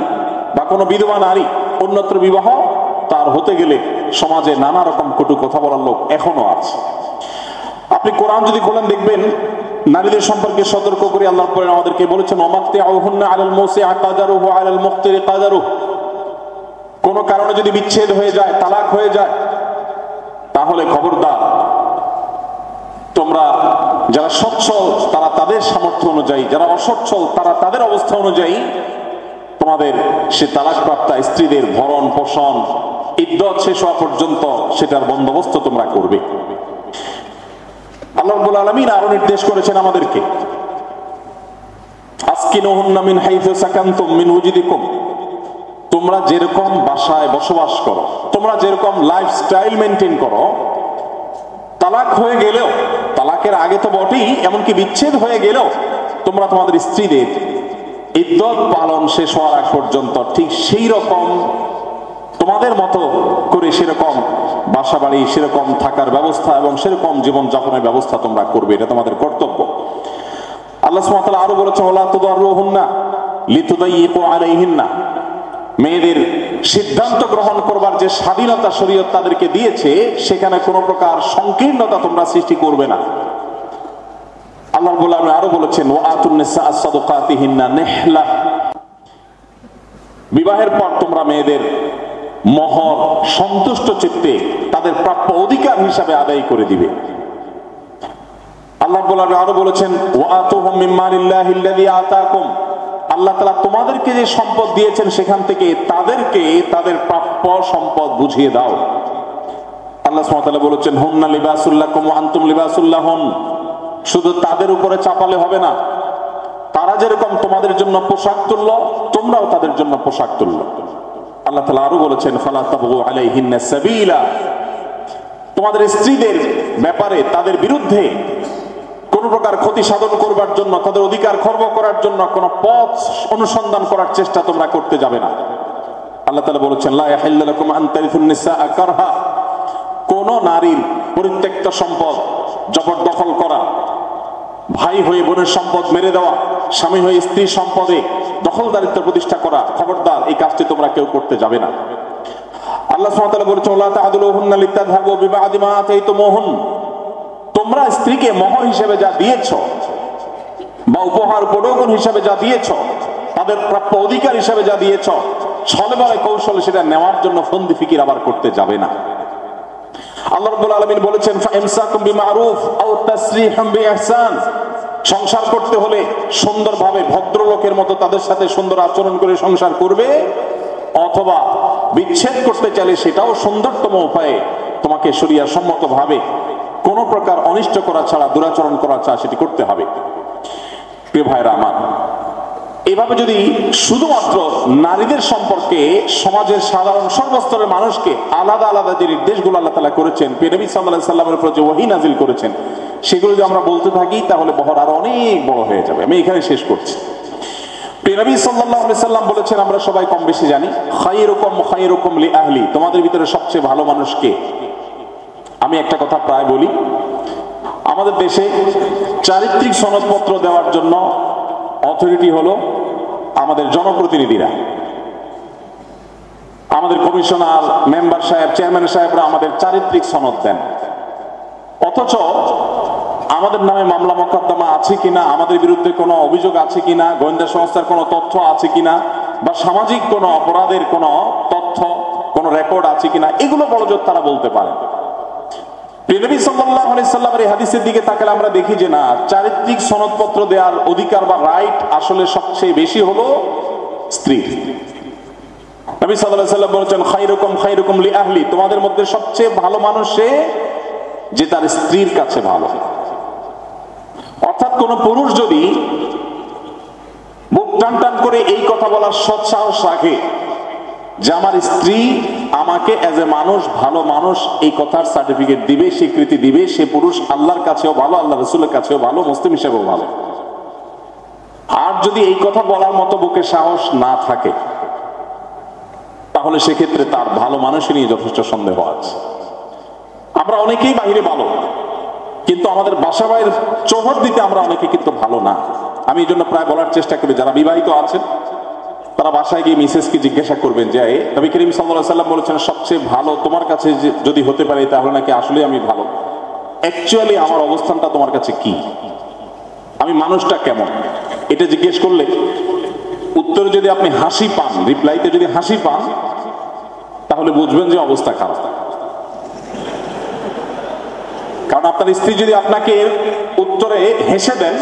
বা কোনো বিধবা নারী অন্যত্র বিবাহ তার হতে গেলে সমাজে নানা রকম কটু কথা বলার লোক এখনো আছে। আপনি কোরআন যদি খোলেন দেখবেন নারীদের সম্পর্কে সতর্ক করে আল্লাহ আমাদেরকে বলেছেন ওমাত্তিউহুন্না আলাল মুসিআ কাদারুহু আলাল মুকতিরি কাদারুহু, কোন কারণে যদি বিচ্ছেদ হয়ে যায়, তালাক হয়ে যায়, তাহলে খবরদার তোমরা যারা সচ্ছল তারা তাদের সামর্থ্য অনুযায়ী, যারা অসচ্ছল তারা তাদের অবস্থা অনুযায়ী তোমাদের সে তালাকপ্রাপ্তা স্ত্রীদের ভরণ পোষণ, ইদ্দত শেষ হওয়া পর্যন্ত সেটার বন্দোবস্ত তোমরা করবে। আল্লাহ রাব্বুল আলামিন আরো নির্দেশ করেছেন আমাদেরকে আসকিনুহুন্না মিন হাইসু সাকানতুম মিন ওয়াজিদিকুম, তোমরা যেরকম বাসায় বসবাস করো, তোমরা যেরকম লাইফস্টাইল মেনটেন করো, তালাক হয়ে গেলেও, তালাকের আগে তো বটেই, এমনকি বিচ্ছেদ হয়ে গেলেও তোমরা তোমাদের স্ত্রীদের ইদ্দত পালন শেষ হওয়ার আগ পর্যন্ত ঠিক সেই রকম তোমাদের মতো করে সেরকম বাসা বাড়ি, সেরকম থাকার ব্যবস্থা এবং সেরকম জীবন যাপনের ব্যবস্থা তোমরা করবে, এটা তোমাদের কর্তব্য। আল্লাহ সুবহানাহু ওয়া তাআলা আরো বলেছেন ওয়ালা তুদাররুহুন্না লিতুদাইয়িকু আলাইহিন্না, মেয়েদের সিদ্ধান্ত গ্রহণ করবার যে স্বাধীনতা শরীয়ত তাদেরকে দিয়েছে সেখানে কোনো প্রকার সংকীর্ণতা তোমরা সৃষ্টি করবে না। আল্লাহ রাব্বুল আলামিন আরো বলেছেন ওয়াআতুন নিসা সাদাকাতিহিন্না নিহলা, বিবাহের পর তোমরা মেয়েদের মহর সন্তুষ্ট চিত্তে তাদের প্রাপ্য অধিকার হিসাবে আদায় করে দিবে। আল্লাহ রাব্বুল আলামিন আরো বলেছেন ওয়াআতুহুম মিন মালিল্লাহিল্লাযী আতাকুম, আল্লাহ তাআলা তোমাদেরকে যে সম্পদ দিয়েছেন সেখান থেকে তাদেরকে তাদের প্রাপ্য সম্পদ বুঝিয়ে দাও। আল্লাহ সুবহানাহু ওয়া তাআলা বলেছেন হুন্না লিবাসুল লাকুম ওয়া আনতুম লিবাসুল লাহুন, শুধু তাদের উপরে চাপালে হবে না, তারা যেরকম তোমাদের জন্য পোশাক তুল্য তোমরাও তাদের জন্য পোশাক তুল্য। আল্লাহ তাআলা আরো বলেছেন ফালা তাবগু আলাইহিন্না সাবিলা, তোমাদের স্ত্রীদের ব্যাপারে তাদের বিরুদ্ধে কোন প্রকার ক্ষতি সাধন করবার জন্য, তাদের অধিকার খর্ব করার জন্য কোন পথ অনুসন্ধান করার চেষ্টা তোমরা করতে যাবে না। আল্লাহ তাআলা বলেছেন লা ইয়াহিল্লু লাকুম আন তারিথুন নিসাআ কারহা, কোন নারীর পরিত্যক্ত সম্পদ জবরদখল করা, ভাই হয়ে বোনের সম্পদ মেরে দেওয়া, স্বামী হয়ে স্ত্রীর সম্পদে দখলদারিত্ব প্রতিষ্ঠা করা, খবরদার এই কাজটি তোমরা কেউ করতে যাবে না। আল্লাহ সুবহানাহু ওয়া তাআলা বলেছেন লা তা'দুলুহুন্না লিতাযহাবু বিবা'দি মা আতাইতুমুহুন, তোমরা স্ত্রীকে মোহর হিসেবে যা দিয়েছ বা উপহার উপঢৌকন হিসেবে যা দিয়েছ তাদের প্রাপ্য অধিকার হিসাবে যা দিয়েছ, ছলে বলে কৌশলে সেটা নেওয়ার জন্য ফন্দি ফিকির আবার করতে যাবে না। আল্লাহ রাব্বুল আলামিন বলেছেন ফাইমসাকুম বিমারুফ আও তাসরিহুম বিইহসান, সংসার করতে হলে সুন্দরভাবে ভদ্রলোকের মতো তাদের সাথে সুন্দর আচরণ করে সংসার করবে, অথবা বিচ্ছেদ করতে চাইলে সেটাও সুন্দরতম উপায়ে তোমাকে শরিয়া সম্মতভাবে কোনো প্রকার অনিষ্ট করা ছাড়া, দুরাচরণ করা ছাড়া সেটি করতে হবে। প্রিয় ভাইরা আমার, এভাবে যদি শুধুমাত্র নারীদের সম্পর্কে সমাজের সাধারণ সর্বস্তরের মানুষকে আলাদা আলাদা যে নির্দেশগুলো আল্লাহ তাআলা করেছেন, নবী সাল্লাল্লাহু আলাইহি সাল্লামের উপর যে ওহী নাযিল করেছেন, সেগুলো যদি আমরা বলতে থাকি তাহলে বহর আরো অনেক বড় হয়ে যাবে। আমি এখানে শেষ করছি। নবী সাল্লাল্লাহু আলাইহি সাল্লাম বলেছেন, আমরা সবাই কম বেশি জানি, খায়রুকুম লিআহলি, তোমাদের ভিতরে সবচেয়ে ভালো মানুষ কে? আমি একটা কথা প্রায় বলি, আমাদের দেশে চারিত্রিক সনদপত্র দেওয়ার জন্য অথরিটি হলো আমাদের জনপ্রতিনিধিরা, আমাদের কমিশনার, মেম্বার সাহেব, চেয়ারম্যান সাহেবরা আমাদের চারিত্রিক সনদ দেন। অথচ আমাদের নামে মামলা মোকদ্দমা আছে কিনা, আমাদের বিরুদ্ধে কোনো অভিযোগ আছে কিনা, গোয়েন্দা সংস্থার কোনো তথ্য আছে কিনা, বা সামাজিক কোনো অপরাধের কোনো তথ্য, কোনো রেকর্ড আছে কিনা, এগুলো বড়জোর তারা বলতে পারে। নবী সাল্লাল্লাহু আলাইহি সাল্লামের এই হাদিসের দিকে তাকালে আমরা দেখি যে না, চারিত্রিক সনদপত্র দেওয়ার অধিকার বা রাইট আসলে সবচেয়ে বেশি হলো স্ত্রীর। নবী সাল্লাল্লাহু আলাইহি সাল্লাম বলেছেন খায়রুকুম লিআহলি, তোমাদের মধ্যে সবচেয়ে ভালো মানুষ সে যে তার স্ত্রীর কাছে ভালো। অর্থাৎ কোন পুরুষ যদি বুক টান টান করে এই কথা বলার সৎ সাহস রাখে যে আমার স্ত্রী আমাকে এজ এ মানুষ, ভালো মানুষ, এই কথার সার্টিফিকেট দিবে, স্বীকৃতি দিবে, সে পুরুষ আল্লাহর কাছেও ভালো, আল্লাহ রাসূলের কাছেও ভালো, মুসলিম হিসেবেও ভালো। আর যদি এই কথা বলার মতো বুকে সাহস না থাকে, তাহলে সেক্ষেত্রে তার ভালো মানুষই নিয়ে যথেষ্ট সন্দেহ আছে। আমরা অনেকেই বাহিরে ভালো, কিন্তু আমাদের বাসা বাইরের চৌহদ দিতে আমরা অনেকে কিন্তু ভালো না। আমি এই জন্য প্রায় বলার চেষ্টা করি, যারা বিবাহিত আছেন তারা বাসায় গিয়ে মিসেসকে জিজ্ঞাসা করবেন যে নবী করিম সাল্লাল্লাহু আলাইহি সাল্লাম বলেছেন সবচেয়ে ভালো তোমার কাছে যদি হতে পারে তাহলে নাকি আসলে আমি ভালো, অ্যাকচুয়ালি আমার অবস্থানটা তোমার কাছে কি, আমি মানুষটা কেমন, এটা জিজ্ঞেস করলে উত্তরে যদি আপনি হাসি পান, রিপ্লাইতে যদি হাসি পান, তাহলে বুঝবেন যে অবস্থা খারাপ। কারণ আপনার স্ত্রী যদি আপনাকে উত্তরে হেসে দেন,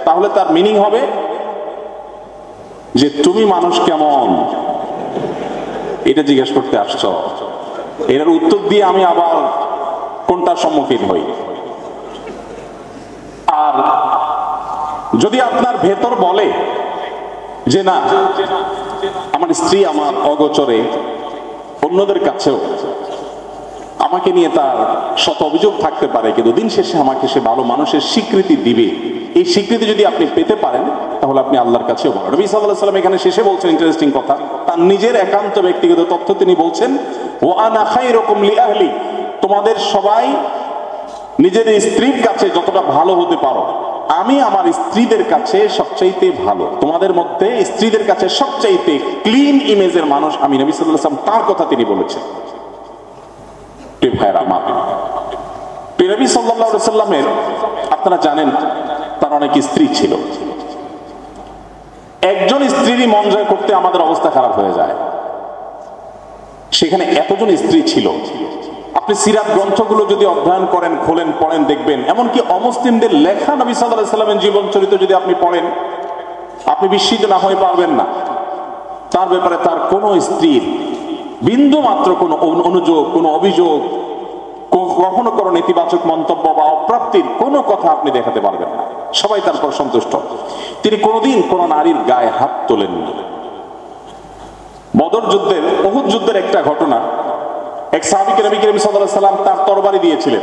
তাহলে তার মিনিং হবে যে তুমি মানুষ কেমন, এটা জিজ্ঞেস করতে আসছো। এর উত্তর দিয়ে আমি আবার কোনটার সম্মুখীন হই? আর যদি আপনার ভেতর বলে যে না, আমার স্ত্রী আমার অগোচরে অন্যদের কাছেও আমাকে নিয়ে তার শত অভিযোগ থাকতে পারে, কিন্তু দিন শেষে আমাকে সে ভালো মানুষের স্বীকৃতি দিবে, এই স্বীকৃতি যদি আপনি পেতে পারেন তাহলে আপনি আল্লাহর কাছেও ভালো। নবী সাল্লাল্লাহু আলাইহি সাল্লাম এখানে শেষে বলছেন ইন্টারেস্টিং কথা, তার নিজের একান্ত ব্যক্তিগত তথ্য তিনি বলছেন, ওয়া আনা খায়রুকুম লিআহলি, তোমাদের সবাই নিজের স্ত্রীর কাছে যতটা ভালো হতে পারো, আমি আমার স্ত্রীদের কাছে সবচাইতে ভালো। তোমাদের মধ্যে স্ত্রীদের কাছে সবচাইতে ক্লিন ইমেজের মানুষ আমি, নবী সাল্লাল্লাহু আলাইহি সাল্লাম তার কথা তিনি বলেছেন। ভাইরা আমার, নবী সাল্লাল্লাহু আলাইহি সাল্লামের আপনারা জানেন তার অনেক স্ত্রী ছিল। একজন স্ত্রীরই মন জয় করতে আমাদের অবস্থা খারাপ হয়ে যায়, সেখানে এতজন স্ত্রী ছিল। আপনি সিরাত গ্রন্থগুলো যদি অধ্যয়ন করেন, খোলেন, পড়েন, দেখবেন এমনকি অমুসলিমদের লেখা নবী সাল্লাল্লাহু আলাইহি সাল্লামের জীবন চরিত্র যদি আপনি পড়েন, আপনি বিস্মিত না হয়ে পারবেন না। তার ব্যাপারে তার কোনো স্ত্রীর বিন্দু মাত্র কোনো অনুযোগ, কোনো অভিযোগ, কখনো কোনো নেতিবাচক মন্তব্য বা অপ্রাপ্তির কোনো কথা আপনি দেখাতে পারবেন না। সবাই তারপর সন্তুষ্ট। তিনি কোনোদিন কোনো নারীর গায়ে হাত তোলেননি। বদর যুদ্ধের, উহুদ যুদ্ধের একটা ঘটনা, এক সাহাবীকে নবী করিম সাল্লাল্লাহু আলাইহি সাল্লাম তার তরবারি দিয়েছিলেন,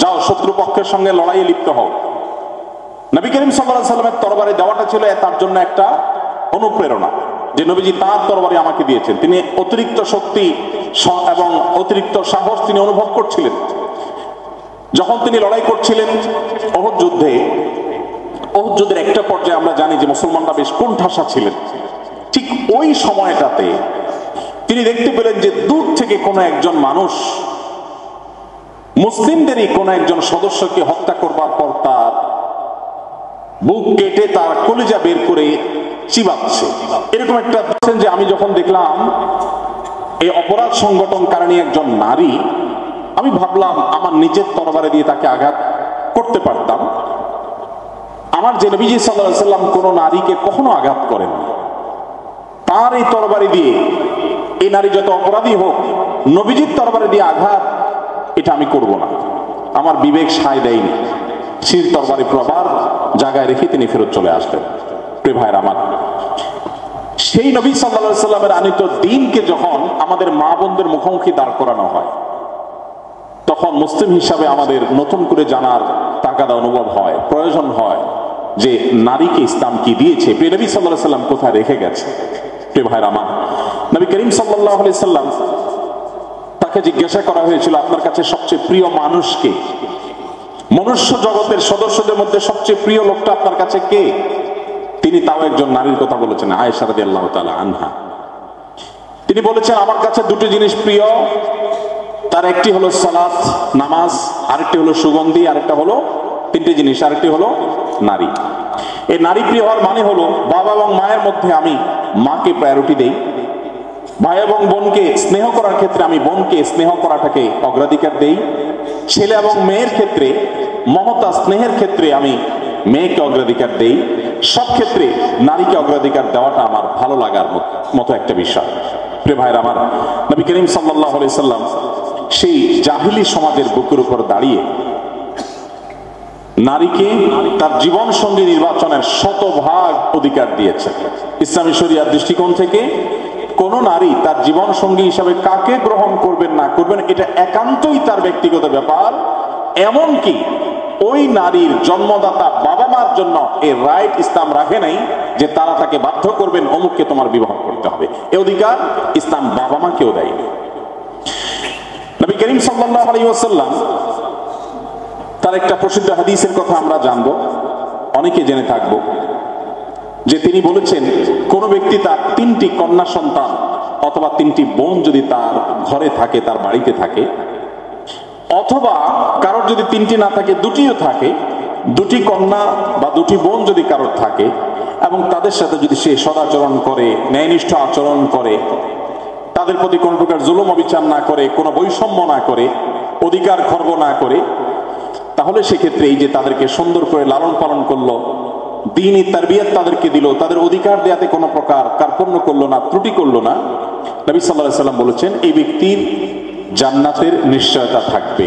যাও শত্রুপক্ষের সঙ্গে লড়াইয়ে লিপ্ত হও। নবী করিম সাল্লাল্লাহু আলাইহি সাল্লামের তরবারি দেওয়াটা ছিল তার জন্য একটা অনুপ্রেরণা যে নবীজি তার তরবারি আমাকে দিয়েছেন। তিনি অতিরিক্ত শক্তি এবং অতিরিক্ত সাহস তিনি অনুভব করছিলেন। যখন তিনি লড়াই করছিলেন উহুদ যুদ্ধের একটা পর্যায়ে আমরা জানি যে মুসলমানরা বেশ কোণঠাসা ছিলেন। ঠিক ওই সময়টাতে তিনি দেখতে পেলেন যে দূর থেকে কোনো একজন মানুষ মুসলিমদেরই কোনো একজন সদস্যকে হত্যা করবার পর তার বুক কেটে তার কলিজা বের করে চিবাচ্ছে। এরকম একটা যে আমি যখন দেখলাম এই অপরাধ সংগঠনকারী একজন নারী, আমি ভাবলাম আমার নিজের তরবারে দিয়ে তাকে আঘাত করতে পারতাম। আমার যে নবীজি সাল্লাল্লাহু আলাইহি সাল্লাম কোন নারীকে কখনো আঘাত করেন, তার এই তরবারি দিয়ে এই নারী যত অপরাধী হোক, নবীজির তরবারি দিয়ে আঘাত এটা আমি করব না। আমার বিবেক সায় দেয়নি। শির তরবারি প্রবার জায়গায় রেখে তিনি ফেরত চলে আসলেন। প্রিয় ভাইয়ের আমার, সেই নবী সাল্লাল্লাহু আলাইহি সাল্লামের আনিত দ্বীনকে যখন আমাদের মা বোনদের মুখোমুখি দাঁড় করানো হয়, তখন মুসলিম হিসাবে আমাদের নতুন করে জানার তাগাদা অনুভব হয়, প্রয়োজন হয় যে নারীকে ইসলাম কি দিয়েছে, প্রিয় নবী সাল্লাল্লাহু আলাইহি সাল্লাম কোথায় রেখে গেছে। প্রিয় ভাইয়ের আমার, নবী করিম সাল্লাল্লাহু আলাইহি সাল্লাম তাকে জিজ্ঞাসা করা হয়েছিল আপনার কাছে সবচেয়ে প্রিয় মানুষকে, মনুষ্য জগতের সদস্যদের মধ্যে সবচেয়ে প্রিয় লোকটা আপনার কাছে কে? তিনি তাও একজন নারীর কথা বলেছেন, আয়েশা রাদিয়াল্লাহু তাআলা আনহা। তিনি বলেছেন আমার কাছে দুটো জিনিস প্রিয়, তার একটি হলো সালাত নামাজ, আরেকটি হলো সুগন্ধি, আরেকটা হলো তিনটি জিনিস, আরেকটি হলো নারী। এই নারী প্রিয় হওয়ার মানে হলো বাবা এবং মায়ের মধ্যে আমি মাকে প্রায়োরিটি দেই, ভাই এবং বোনকে স্নেহ করার ক্ষেত্রে আমি বোনকে স্নেহ করাটাকে অগ্রাধিকার দেই, ছেলে এবং মেয়ের ক্ষেত্রে মমতা স্নেহের ক্ষেত্রে আমি মেয়েকে অগ্রাধিকার দেই। সব ক্ষেত্রে নারীকে অগ্রাধিকার দেওয়াটা আমার ভালো লাগার মতো একটা বিষয়। প্রিয় ভাইয়ের আমার, নবী করিম সাল্লাল্লাহু আলাইহি সাল্লাম সেই জাহিলি সমাজের বুকের উপর দাঁড়িয়ে নারীকে তার জীবন সঙ্গী নির্বাচনের শতভাগ অধিকার দিয়েছেন। ইসলামী শরিয়ার দৃষ্টিকোণ থেকে কোন নারী তার জীবন সঙ্গী হিসাবে কাকে গ্রহণ করবেন না করবেন এটা একান্তই তার ব্যক্তিগত ব্যাপার। এমনকি ওই নারীর জন্মদাতা বাবা মার জন্য এই রাইট ইসলাম রাখে নাই যে তারা তাকে বাধ্য করবেন অমুককে তোমার বিবাহ করতে হবে। এই অধিকার ইসলাম বাবা মাকেও দেয়নি। নবী করিম সাল্লাল্লাহু আলাইহি ওয়াসাল্লাম তার একটা প্রসিদ্ধ হাদিসের কথা আমরা জানবো, অনেকে জেনে থাকবো, যে তিনি বলেছেন কোন ব্যক্তি তার তিনটি কন্যা সন্তান অথবা তিনটি বোন যদি তার ঘরে থাকে, তার বাড়িতে থাকে, অথবা কারোর যদি তিনটি না থাকে দুটিও থাকে, দুটি কন্যা বা দুটি বোন যদি কারোর থাকে এবং তাদের সাথে যদি সে সদাচরণ করে, ন্যায়নিষ্ঠ আচরণ করে, তাদের প্রতি কোন প্রকার জুলুম অবিচার না করে, কোনো বৈষম্য না করে, অধিকার খর্ব না করে, তাহলে সেক্ষেত্রে এই যে তাদেরকে সুন্দর করে লালন পালন করলো, দ্বীনি তারবিয়াত তাদেরকে দিল, তাদের অধিকার দেয়াতে কোনো প্রকার কার্পণ্য করলো না, ত্রুটি করলো না, নবী সাল্লাল্লাহু আলাইহি সাল্লাম বলেছেন এই ব্যক্তির জান্নাতের নিশ্চয়তা থাকবে,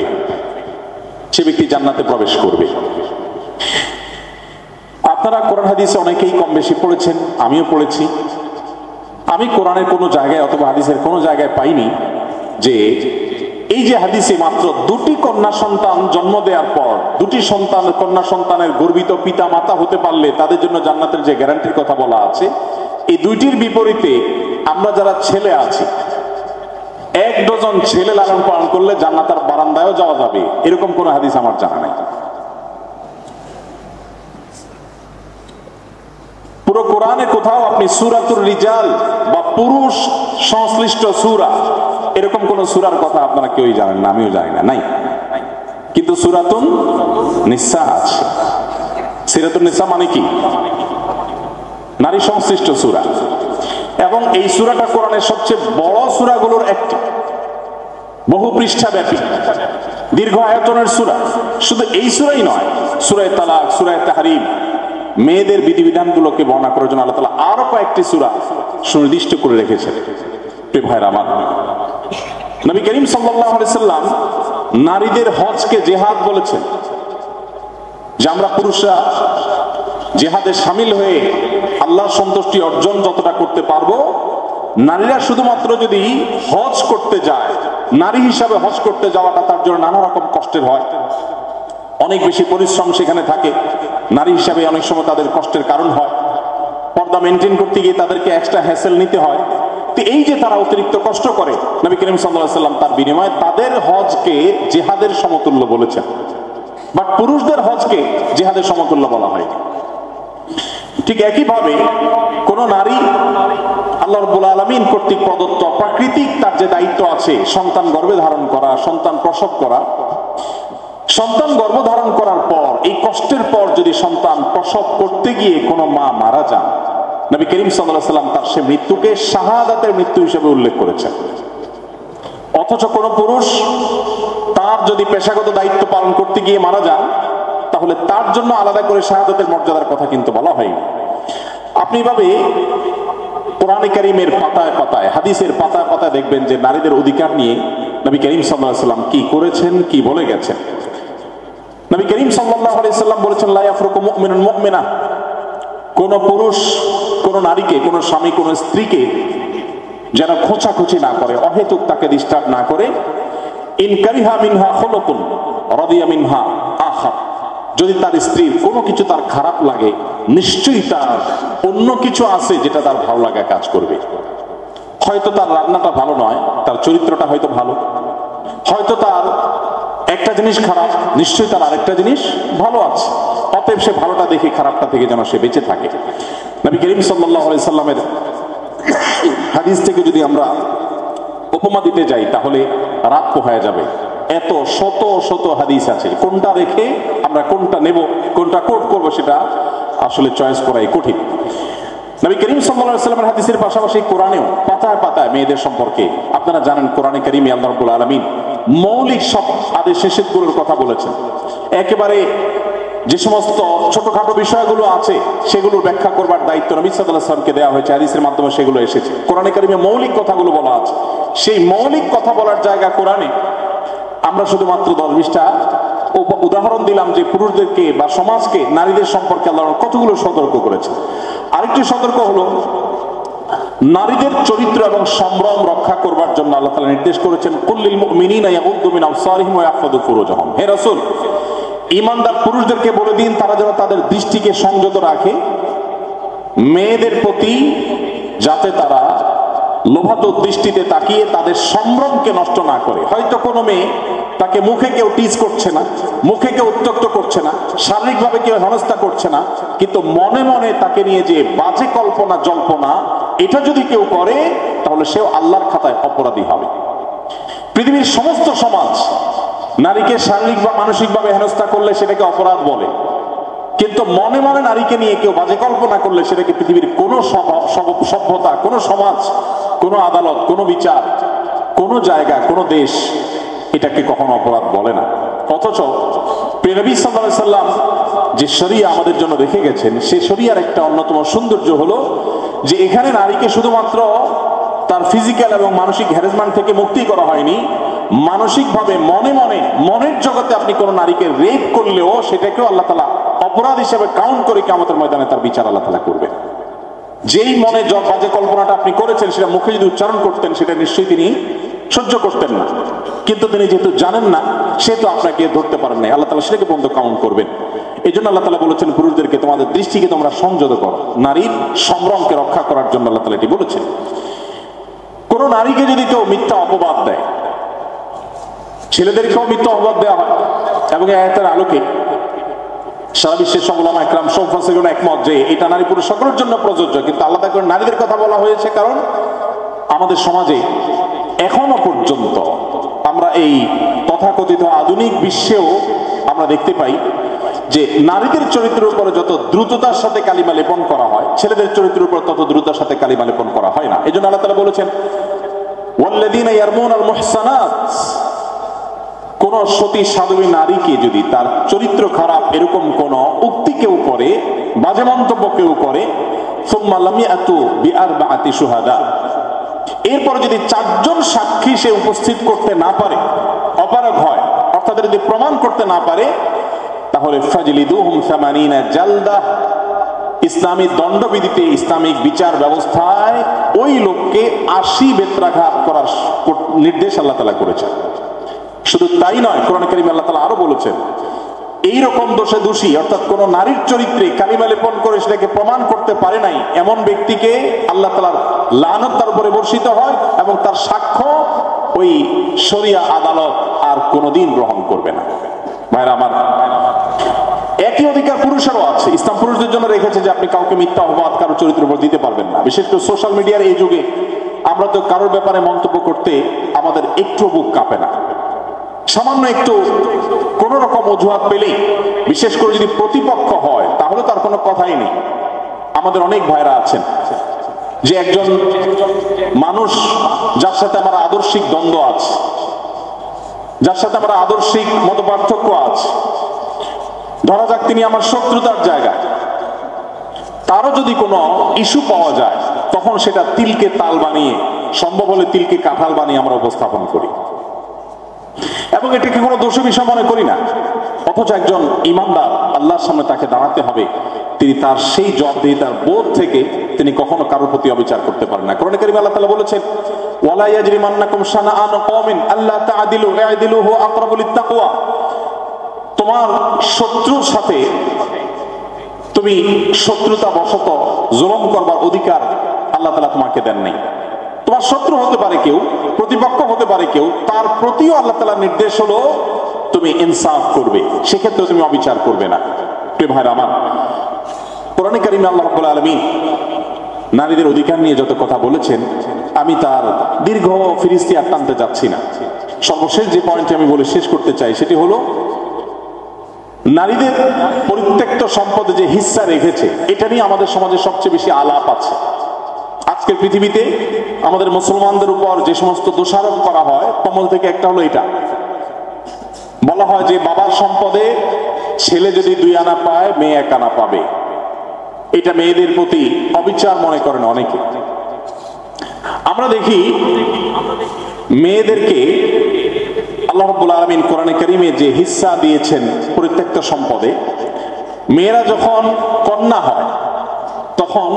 সে ব্যক্তি জান্নাতে প্রবেশ করবে। আপনারা কোরআন হাদিসে অনেকেই কম বেশি পড়েছেন, আমিও পড়েছি। আমি কোরআনের কোনো জায়গায় অথবা হাদিসের কোনো জায়গায় পাইনি যে এই যে হাদিসে মাত্র দুটি কন্যা সন্তান জন্ম দেওয়ার পর, দুটি কন্যা সন্তানের গর্বিত পিতা মাতা হতে পারলে তাদের জন্য জান্নাতের যে গ্যারান্টির কথা বলা আছে, এই দুইটির বিপরীতে আমরা যারা ছেলে আছি, 1 ডজন ছেলে লালন পালন করলে জান্নাতের বারান্দায়ও যাওয়া যাবে, এরকম কোন হাদিস আমার জানা নাই। পুরো কোরআনে কোথাও আপনি সূরাতুর রিজাল বা পুরুষ সংশ্লিষ্ট সূরা এরকম কোন সূরার কথা আপনারা কেউই জানেন না, আমিও জানি না, নাই। কিন্তু সূরাতুন নিসা আছে। সূরাতুন নিসা মানে কি? নারী সংশ্লিষ্ট সূরা, এবং এই সূরাটা কোরআনের সবচেয়ে বড় সূরাগুলোর একটি, বহু পৃষ্ঠা ব্যাপী, দীর্ঘ আয়তনের সূরা। শুধু এই সূরাই নয়, সূরা তালাক, সূরা তাহরিম, মেয়েদের বিধিবিধানগুলোকে বর্ণনা করার জন্য আল্লাহ তাআলা আরো কয়েকটি সূরা সুনির্দিষ্ট করে রেখেছেন। প্রিয় ভাইরা আমার, নবী করিম সাল্লাল্লাহু আলাইহি সাল্লাম নারীদের হজকে জিহাদ বলেছেন, যে আমরা পুরুষরা জিহাদে শামিল হয়ে আল্লাহর সন্তুষ্টি অর্জন যতটা করতে পারবো, নারীরা শুধুমাত্র যদি হজ করতে যায়, নারী হিসাবে হজ করতে যাওয়াটা তার জন্য নানা রকম কষ্টের হয়, অনেক বেশি পরিশ্রম সেখানে থাকে, নারী হিসাবে অনেক সময় তাদের কষ্টের কারণ হয়, পর্দা মেনটেন করতে গিয়ে তাদেরকে এক্সট্রা হ্যাসেল নিতে হয়। তো এই যে তারা অতিরিক্ত কষ্ট করে, নবী করিম সাল্লাল্লাহু আলাইহি সাল্লাম তার বিনিময়ে তাদের হজকে জিহাদের সমতুল্য বলেছেন, বাট পুরুষদের হজকে জিহাদের সমতুল্য বলা হয়। ঠিক একইভাবে কোন নারী আল্লাহ রাব্বুল আলামিন কর্তৃক প্রদত্ত প্রাকৃতিক তার যে দায়িত্ব আছে, সন্তান গর্ভে ধারণ করা, সন্তান প্রসব করা, সন্তান গর্ভধারণ করার পর এই কষ্টের পর যদি যদি সন্তান প্রসব করতে গিয়ে কোনো মা মারা যান, নবী করিম সাল্লাল্লাহু আলাইহি ওয়াসাল্লাম তার সে মৃত্যুকে শাহাদাতের মৃত্যু হিসেবে উল্লেখ করেছেন। অথচ কোন পুরুষ তার যদি পেশাগত দায়িত্ব পালন করতে গিয়ে মারা যান, তাহলে তার জন্য আলাদা করে শাহাদাতের মর্যাদার কথা কিন্তু বলা হয়নি। আপনি ভাবে কোরআনে কারীমের পাতায় পাতায়, হাদিসের পাতায় পাতায় দেখবেন যে নারীদের অধিকার নিয়ে নবী করিম সাল্লাল্লাহু আলাইহি ওয়াসাল্লাম কি করেছেন, কি বলে গেছেন। নবী করিম সাল্লাল্লাহু আলাইহি ওয়াসাল্লাম বলেছেন, লা ইয়াফরুকু মুমিনুন মুমিনা, কোন পুরুষ কোন নারীকে, কোন স্বামী কোন স্ত্রীকে যেন খোঁচাখুচি না করে, অহেতুক তাকে ডিস্টার্ব না করে। ইন কারিহা মিনহা খুলুকুন রাদিয়া মিনহা আখার, যদি তার স্ত্রীর কোনো কিছু তার খারাপ লাগে, নিশ্চয়ই তার অন্য কিছু আছে যেটা তার ভালো লাগা কাজ করবে। হয়তো তার রান্নাটা ভালো নয়, তার চরিত্রটা হয়তো ভালো, হয়তো তার একটা জিনিস খারাপ, নিশ্চয়ই তার আরেকটা জিনিস ভালো আছে। অতএব সে ভালোটা দেখে খারাপটা থেকে যেন সে বেঁচে থাকে। নবী করিম সাল্লাল্লাহু আলাইহি সাল্লামের হাদিস থেকে যদি আমরা উপমা দিতে যাই তাহলে রাত পোহায় যাবে। এত শত শত হাদিস আছে, কোনটা রেখে আমরা কোনটা নেব, কোনটা কোট করব সেটা আসলে চয়েস করাই কঠিন। নবী করিম সাল্লাল্লাহু আলাইহি ওয়াসাল্লামের হাদিসের পাশাপাশি কোরআনেও পাতায় পাতায় মেয়েদের সম্পর্কে, আপনারা জানেন কোরআনে কারীমে আল্লাহ রাব্বুল আলামিন মৌলিক সব আদেশ নিষেধগুলোর কথা বলেছেন। একেবারে যে সমস্ত ছোটখাটো বিষয়গুলো আছে সেগুলোর ব্যাখ্যা করবার দায়িত্ব নবী সাল্লাল্লাহু আলাইহি ওয়াসাল্লামকে দেওয়া হয়েছে, হাদিসের মাধ্যমে সেগুলো এসেছে। কোরআনে কারীমে মৌলিক কথাগুলো বলা আছে, সেই মৌলিক কথা বলার জায়গা কোরআনে আমরা শুধুমাত্র 10-20টা উদাহরণ দিলাম যে পুরুষদেরকে বা সমাজকে নারীদের সম্পর্কে আল্লাহ কতগুলো সতর্ক করেছে। আরেকটি সতর্ক হলো নারীদের চরিত্র এবং সম্ভ্রম রক্ষা করবার জন্য আল্লাহ তাআলা নির্দেশ করেছেন, কুল্লিল মুমিনিনা ইয়াগুদ্দু মিন আবসারিহিম ওয়া ইয়াহফাযু ফুরুজাহুম। হে রাসূল, ঈমানদার পুরুষদেরকে বলে দিন তারা যেন তাদের দৃষ্টিকে সংযত রাখে মেয়েদের প্রতি, যাতে তারা লোভাতুর দৃষ্টিতে তাকিয়ে তাদের সম্ভ্রমকে নষ্ট না করে। হয়তো কোনো মেয়ে, তাকে মুখে কেউ টিজ করছে না, মুখে কেউ উত্ত্যক্ত করছে না, শারীরিকভাবে কেউ হেনস্থা করছে না, কিন্তু মনে মনে তাকে নিয়ে যে বাজে কল্পনা জল্পনা, এটা যদি কেউ করে তাহলে সেও আল্লাহর খাতায় অপরাধী হবে। পৃথিবীর সমস্ত সমাজ নারীকে শারীরিক বা মানসিকভাবে হেনস্থা করলে সেটাকে অপরাধ বলে, কিন্তু মনে মনে নারীকে নিয়ে কেউ বাজে কল্পনা করলে সেটাকে পৃথিবীর কোনো সভ্যতা, কোনো সমাজ, কোনো আদালত, কোনো বিচার, কোনো জায়গা, কোনো দেশ এটাকে কখনো অপরাধ বলে না। অথচ নবী সাল্লাল্লাহু আলাইহি সাল্লাম যে শরিয়া আমাদের জন্য রেখে গেছেন, সেই শরিয়ার একটা অন্যতম সৌন্দর্য হলো যে এখানে নারীকে শুধুমাত্র তার ফিজিক্যাল এবং মানসিক হ্যারাসমেন্ট থেকে মুক্তি করা হয়নি, মানসিকভাবে মনে মনে, মনের জগতে আপনি কোনো নারীকে রেপ করলেও সেটাকেও আল্লাহ তাআলা অপরাধ হিসেবে কাউন্ট করে কিয়ামতের ময়দানে তার বিচার আল্লাহ তাআলা করবে। যেই মনে বাজে কল্পনাটা আপনি করেছেন সেটা মুখে যদি উচ্চারণ করতেন সেটা নিশ্চয়ই তিনি সহ্য করতেন না, কিন্তু তিনি যেহেতু জানেন না সেহেতু আপনাকে ধরতে পারেন না, আল্লাহ তাআলা সেটাকে বন্ধ কাউন্ট করবেন। এই জন্য আল্লাহ তাআলা বলেছেন পুরুষদেরকে তোমাদের দৃষ্টিকে তোমরা সংযত করো, নারীর সম্ভ্রমকে রক্ষা করার জন্য আল্লাহ তাআলা এটি বলেছেন। কোন নারীকে যদি কেউ মিথ্যা অপবাদ দেয়, ছেলেদেরকেও মিথ্যা অপবাদ দেওয়া হয়, এবং এই আয়াতের আলোকে সারা বিশ্বের সব উলামা ইকরাম সব মুফাসসিরুন একমত যে এটা নারী পুরুষ সকলের জন্য প্রযোজ্য, কিন্তু আলাদা করে নারীদের কথা বলা হয়েছে কারণ আমাদের সমাজে এখনো পর্যন্ত আমরা এই তথাকথিত আধুনিক বিশ্বেও আমরা দেখতে পাই যে নারীদের চরিত্রের উপরে যত দ্রুততার সাথে কালিমা লেপন করা হয়, ছেলেদের চরিত্রের উপর তত দ্রুততার সাথে কালিমা লেপন করা হয় না। এই জন্য আল্লাহ তাআলা বলেছেন, ওয়াল্লাযীনা ইয়ারমুনাল মুহসানাত, কোন সতী সাধবী নারীকে যদি তার চরিত্র খারাপ এরকম কোন উক্তি কেউ করে, বাজে মন্তব্য কেউ করে, সুম্মা লাম ইয়াতু বিআরবাআতি শুহাদা, এরপর যদি 4 জন সাক্ষী সে উপস্থিত করতে না পারে, অপারগ হয়, অর্থাৎ যদি প্রমাণ করতে না পারে, তাহলে ফাজলিদুহুম 80 জালদা, ইসলামী দণ্ডবিধিতে, ইসলামিক বিচার ব্যবস্থায় ওই লোককে 80 বেত্রাঘাত করার নির্দেশ আল্লাহ তাআলা করেছেন। শুধু তাই নয়, কোরআন কারীমে আল্লাহ তাআলা আরো বলেছেন, এইরকম দোষে দোষী অর্থাৎ কোন নারীর চরিত্রে কালিমা লেপন করে সেটাকে প্রমাণ করতে পারে নাই এমন ব্যক্তিকে আল্লাহ তাআলার লানত তার উপরে বর্ষিত হয়, এবং তার সাক্ষ্য ওই শরিয়া আদালত আর কোনোদিন গ্রহণ করবে না। ভাইরা আমার, একই অধিকার পুরুষেরও আছে। ইসলাম পুরুষদের জন্য রেখেছে যে আপনি কাউকে মিথ্যা অপবাদ কারো চরিত্রের উপর দিতে পারবেন না। বিশেষ করে সোশ্যাল মিডিয়ার এই যুগে আমরা তো কারোর ব্যাপারে মন্তব্য করতে আমাদের একটু বুক কাঁপে না। সামান্য একটু কোন রকম অজুহাত পেলেই, বিশেষ করে যদি প্রতিপক্ষ হয়, তাহলে তার কোনো কথাই নেই। আমাদের অনেক ভাইরা আছেন যে একজন মানুষ যার সাথে আমার আদর্শিক দ্বন্দ্ব আছে, যার সাথে আমার আদর্শিক মতপার্থক্য আছে, ধরা যাক তিনি আমার শত্রুতার জায়গা, তারও যদি কোনো ইস্যু পাওয়া যায়, তখন সেটা তিলকে তাল বানিয়ে, সম্ভব হলে তিলকে কাঁঠাল বানিয়ে আমরা উপস্থাপন করি, এবং এটাকে কোনো দোষ বিষয় মনে করি না। অথচ একজন ইমানদার আল্লাহর সামনে তাকে দাঁড়াতে হবে, তিনি তার সেই জবাবদিহিতার বোধ থেকে তিনি কখনো কারোর প্রতি অবিচার করতে পারেন না। কোরআনে কারীমে আল্লাহ তাআলা বলেছেন, ওয়ালা ইয়াজরিমান্নাকুম শানাআনু কওমিন আল্লা তা'দিলু ই'দিলু হুয়া আকরাবু লিত-তাকওয়া। তোমার শত্রুর সাথে তুমি শত্রুতা বশত জুলুম করবার অধিকার আল্লাহ তাআলা তোমাকে দেন নাই। তোমার শত্রু হতে পারে কেউ, প্রতিপক্ষ হতে পারে কেউ, তার প্রতিও আল্লাহ তাআলার নির্দেশ হলো তুমি ইনসাফ করবে, সেক্ষেত্রে তুমি অবিচার করবে না। প্রিয় ভাইরা আমার, কোরআনে কারীমে আল্লাহ রাব্বুল আলামিন নারীদের অধিকার নিয়ে যত কথা বলেছেন, আমি তার দীর্ঘ ফিরিস্তি আর টানতে যাচ্ছি না। সর্বশেষ যে পয়েন্টটি আমি বলে শেষ করতে চাই সেটি হলো, নারীদের পরিত্যক্ত সম্পদে যে হিস্সা রেখেছে, এটা নিয়ে আমাদের সমাজে সবচেয়ে বেশি আলাপ আছে। আজকের পৃথিবীতে আমাদের মুসলমানদের উপর যে সমস্ত দোষারোপ করা হয়, কমল থেকে একটা হলো এটা, বলা হয় যে বাবার সম্পদে ছেলে যদি 2 আনা পায়, মেয়ে 1 আনা পাবে। এটা মেয়েদের প্রতি অবিচার মনে করেন অনেকে। আমরা দেখি মেয়েদেরকে আল্লাহ রাব্বুল আলামিন কোরআনে কারীমে যে হিস্সা দিয়েছেন পরিত্যক্ত সম্পদে, মেয়েরা যখন কন্যা হয় তখন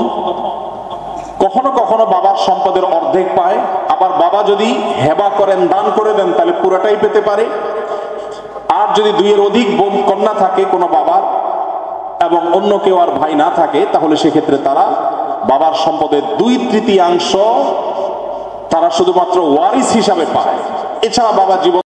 কখনো কখনো বাবার সম্পদের অর্ধেক পায়, আবার বাবা যদি হেবা করেন, দান করে দেন, তাহলে পুরোটাই পেতে পারে। আর যদি 2 এর অধিক কন্যা থাকে কোনো বাবার এবং অন্য কেউ আর ভাই না থাকে, তাহলে সেক্ষেত্রে তারা বাবার সম্পদের 2/3 তারা শুধুমাত্র ওয়ারিস হিসাবে পায়। এছাড়া বাবা জীবন